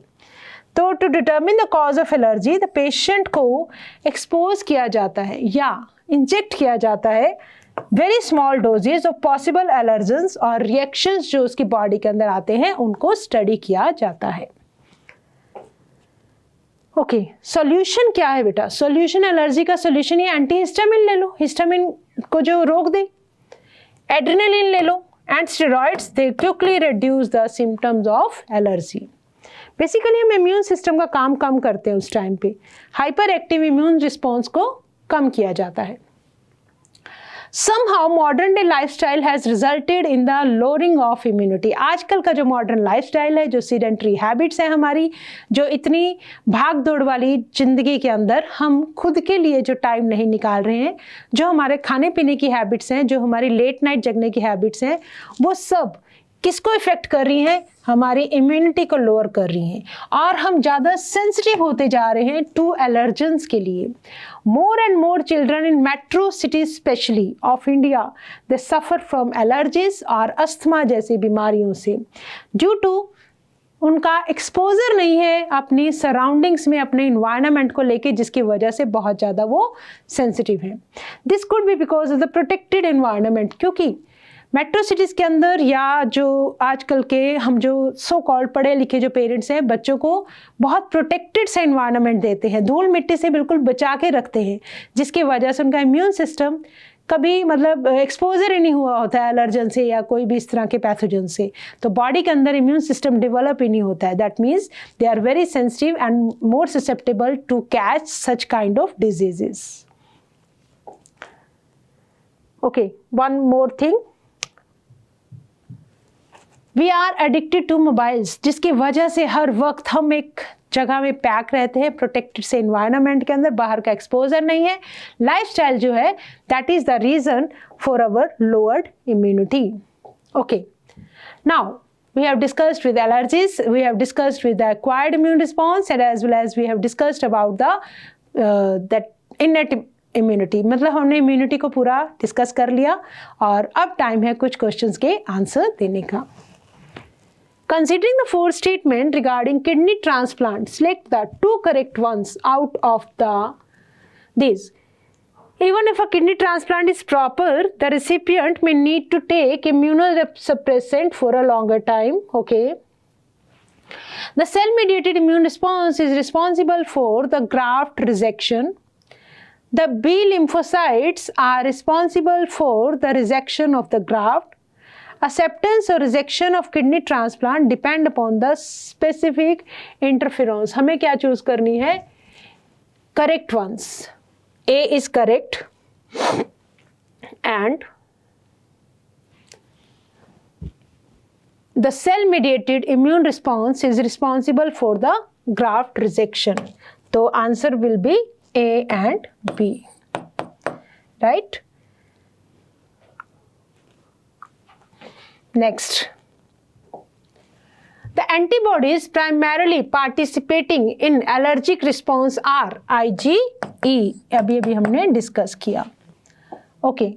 तो to determine the cause of allergy the patient को एक्सपोज किया जाता है या इंजेक्ट किया जाता है very small doses of possible allergens और रिएक्शंस जो उसकी बॉडी के अंदर आते हैं उनको स्टडी किया जाता है। ओके, सॉल्यूशन क्या है बेटा? सॉल्यूशन, एलर्जी का सॉल्यूशन ये एंटीहिस्टामिन ले लो, हिस्टामिन को जो रोक दे, एड्रेनालिन ले लो and steroids, they quickly reduce the symptoms of allergy. Basically हम इम्यून सिस्टम का काम कम करते हैं उस टाइम पे, हाइपर एक्टिव इम्यून रिस्पॉन्स को कम किया जाता है। Somehow modern day lifestyle has resulted in the lowering of immunity। आजकल का जो मॉडर्न लाइफस्टाइल है, जो सीडेंट्री हैबिट्स है हमारी, जो इतनी भाग दौड़ वाली जिंदगी के अंदर हम खुद के लिए जो टाइम नहीं निकाल रहे हैं, जो हमारे खाने पीने की हैबिट्स हैं, जो हमारी लेट नाइट जगने की हैबिट्स हैं, वो सब किसको इफेक्ट कर रही हैं? हमारी इम्यूनिटी को लोअर कर रही हैं और हम ज़्यादा सेंसिटिव होते जा रहे हैं टू एलर्जेंस के लिए। More and more children in metro cities specially of India, they suffer from allergies और अस्थमा जैसी बीमारियों से, ड्यू टू उनका एक्सपोजर नहीं है अपनी सराउंडिंग्स में, अपने इन्वायरमेंट को लेके, जिसकी वजह से बहुत ज़्यादा वो सेंसिटिव हैं। This could be because of the protected environment, क्योंकि मेट्रो सिटीज़ के अंदर या जो आजकल के हम जो सो कॉल्ड पढ़े लिखे जो पेरेंट्स हैं, बच्चों को बहुत प्रोटेक्टेड से इन्वायरमेंट देते हैं, धूल मिट्टी से बिल्कुल बचा के रखते हैं, जिसकी वजह से उनका इम्यून सिस्टम कभी मतलब एक्सपोजर ही नहीं हुआ होता है एलर्जन से या कोई भी इस तरह के पैथोजन से, तो बॉडी के अंदर इम्यून सिस्टम डेवलप ही नहीं होता है। That means they are very sensitive and more susceptible to catch such kind of diseases. Okay, one more thing, we are addicted to mobiles, जिसकी वजह से हर वक्त हम एक जगह में पैक रहते हैं, प्रोटेक्टेड से इन्वायरमेंट के अंदर, बाहर का एक्सपोजर नहीं है। लाइफस्टाइल जो है that is the reason for our lowered immunity. Okay, now we have discussed with allergies, we have discussed with the acquired immune response, and as well as we have discussed about the that innate immunity। मतलब हमने immunity को पूरा discuss कर लिया और अब time है कुछ क्वेश्चंस के आंसर देने का। Considering the four statements regarding kidney transplant, select the two correct ones out of these. Even if a kidney transplant is proper, the recipient may need to take immunosuppressant for a longer time. Okay. The cell-mediated immune response is responsible for the graft rejection. The B lymphocytes are responsible for the rejection of the graft. Acceptance or rejection of kidney transplant depend upon the specific interferons। हमें क्या choose करनी है? Correct ones. A is correct and the cell-mediated immune response is responsible for the graft rejection. तो answer will be A and B, right? Next, the antibodies primarily participating in allergic response are IgE, अभी हमने discuss किया। Okay,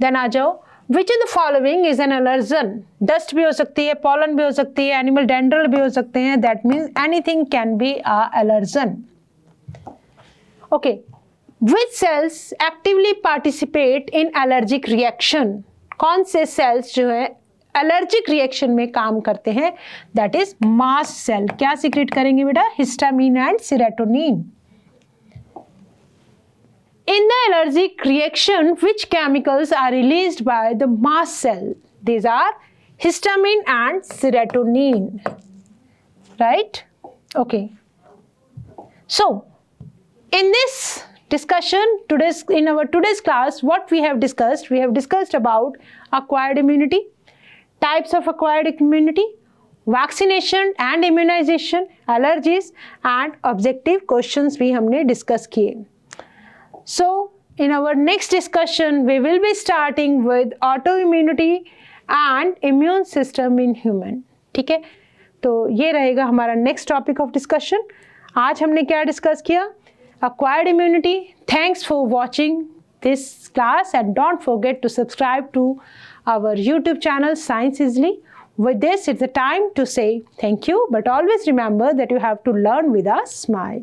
then आ जाओ, which of the following is an allergen? Dust भी हो सकती है, पॉलन भी हो सकती है, एनिमल डेंड्रल भी हो सकते हैं, that means anything can be a allergen. Okay, which cells actively participate in allergic reaction? कौन से सेल्स जो है एलर्जिक रिएक्शन में काम करते हैं? That is mast cell. क्या सीक्रेट करेंगे बेटा? Histamine and serotonin. In the allergic reaction which chemicals are released by the mast cell? These are histamine and serotonin, right? Okay, so in this discussion in our today's class, what we have discussed about acquired immunity, types of acquired immunity, vaccination and immunization, allergies and objective questions भी हमने discuss किए। So in our next discussion we will be starting with autoimmunity and immune system in human। ठीक है, तो ये रहेगा हमारा next topic of discussion। आज हमने क्या डिस्कस किया? Acquired immunity. Thanks for watching this class and don't forget to subscribe to our YouTube channel Science Easily. With this, it's the time to say thank you, but always remember that you have to learn with a smile.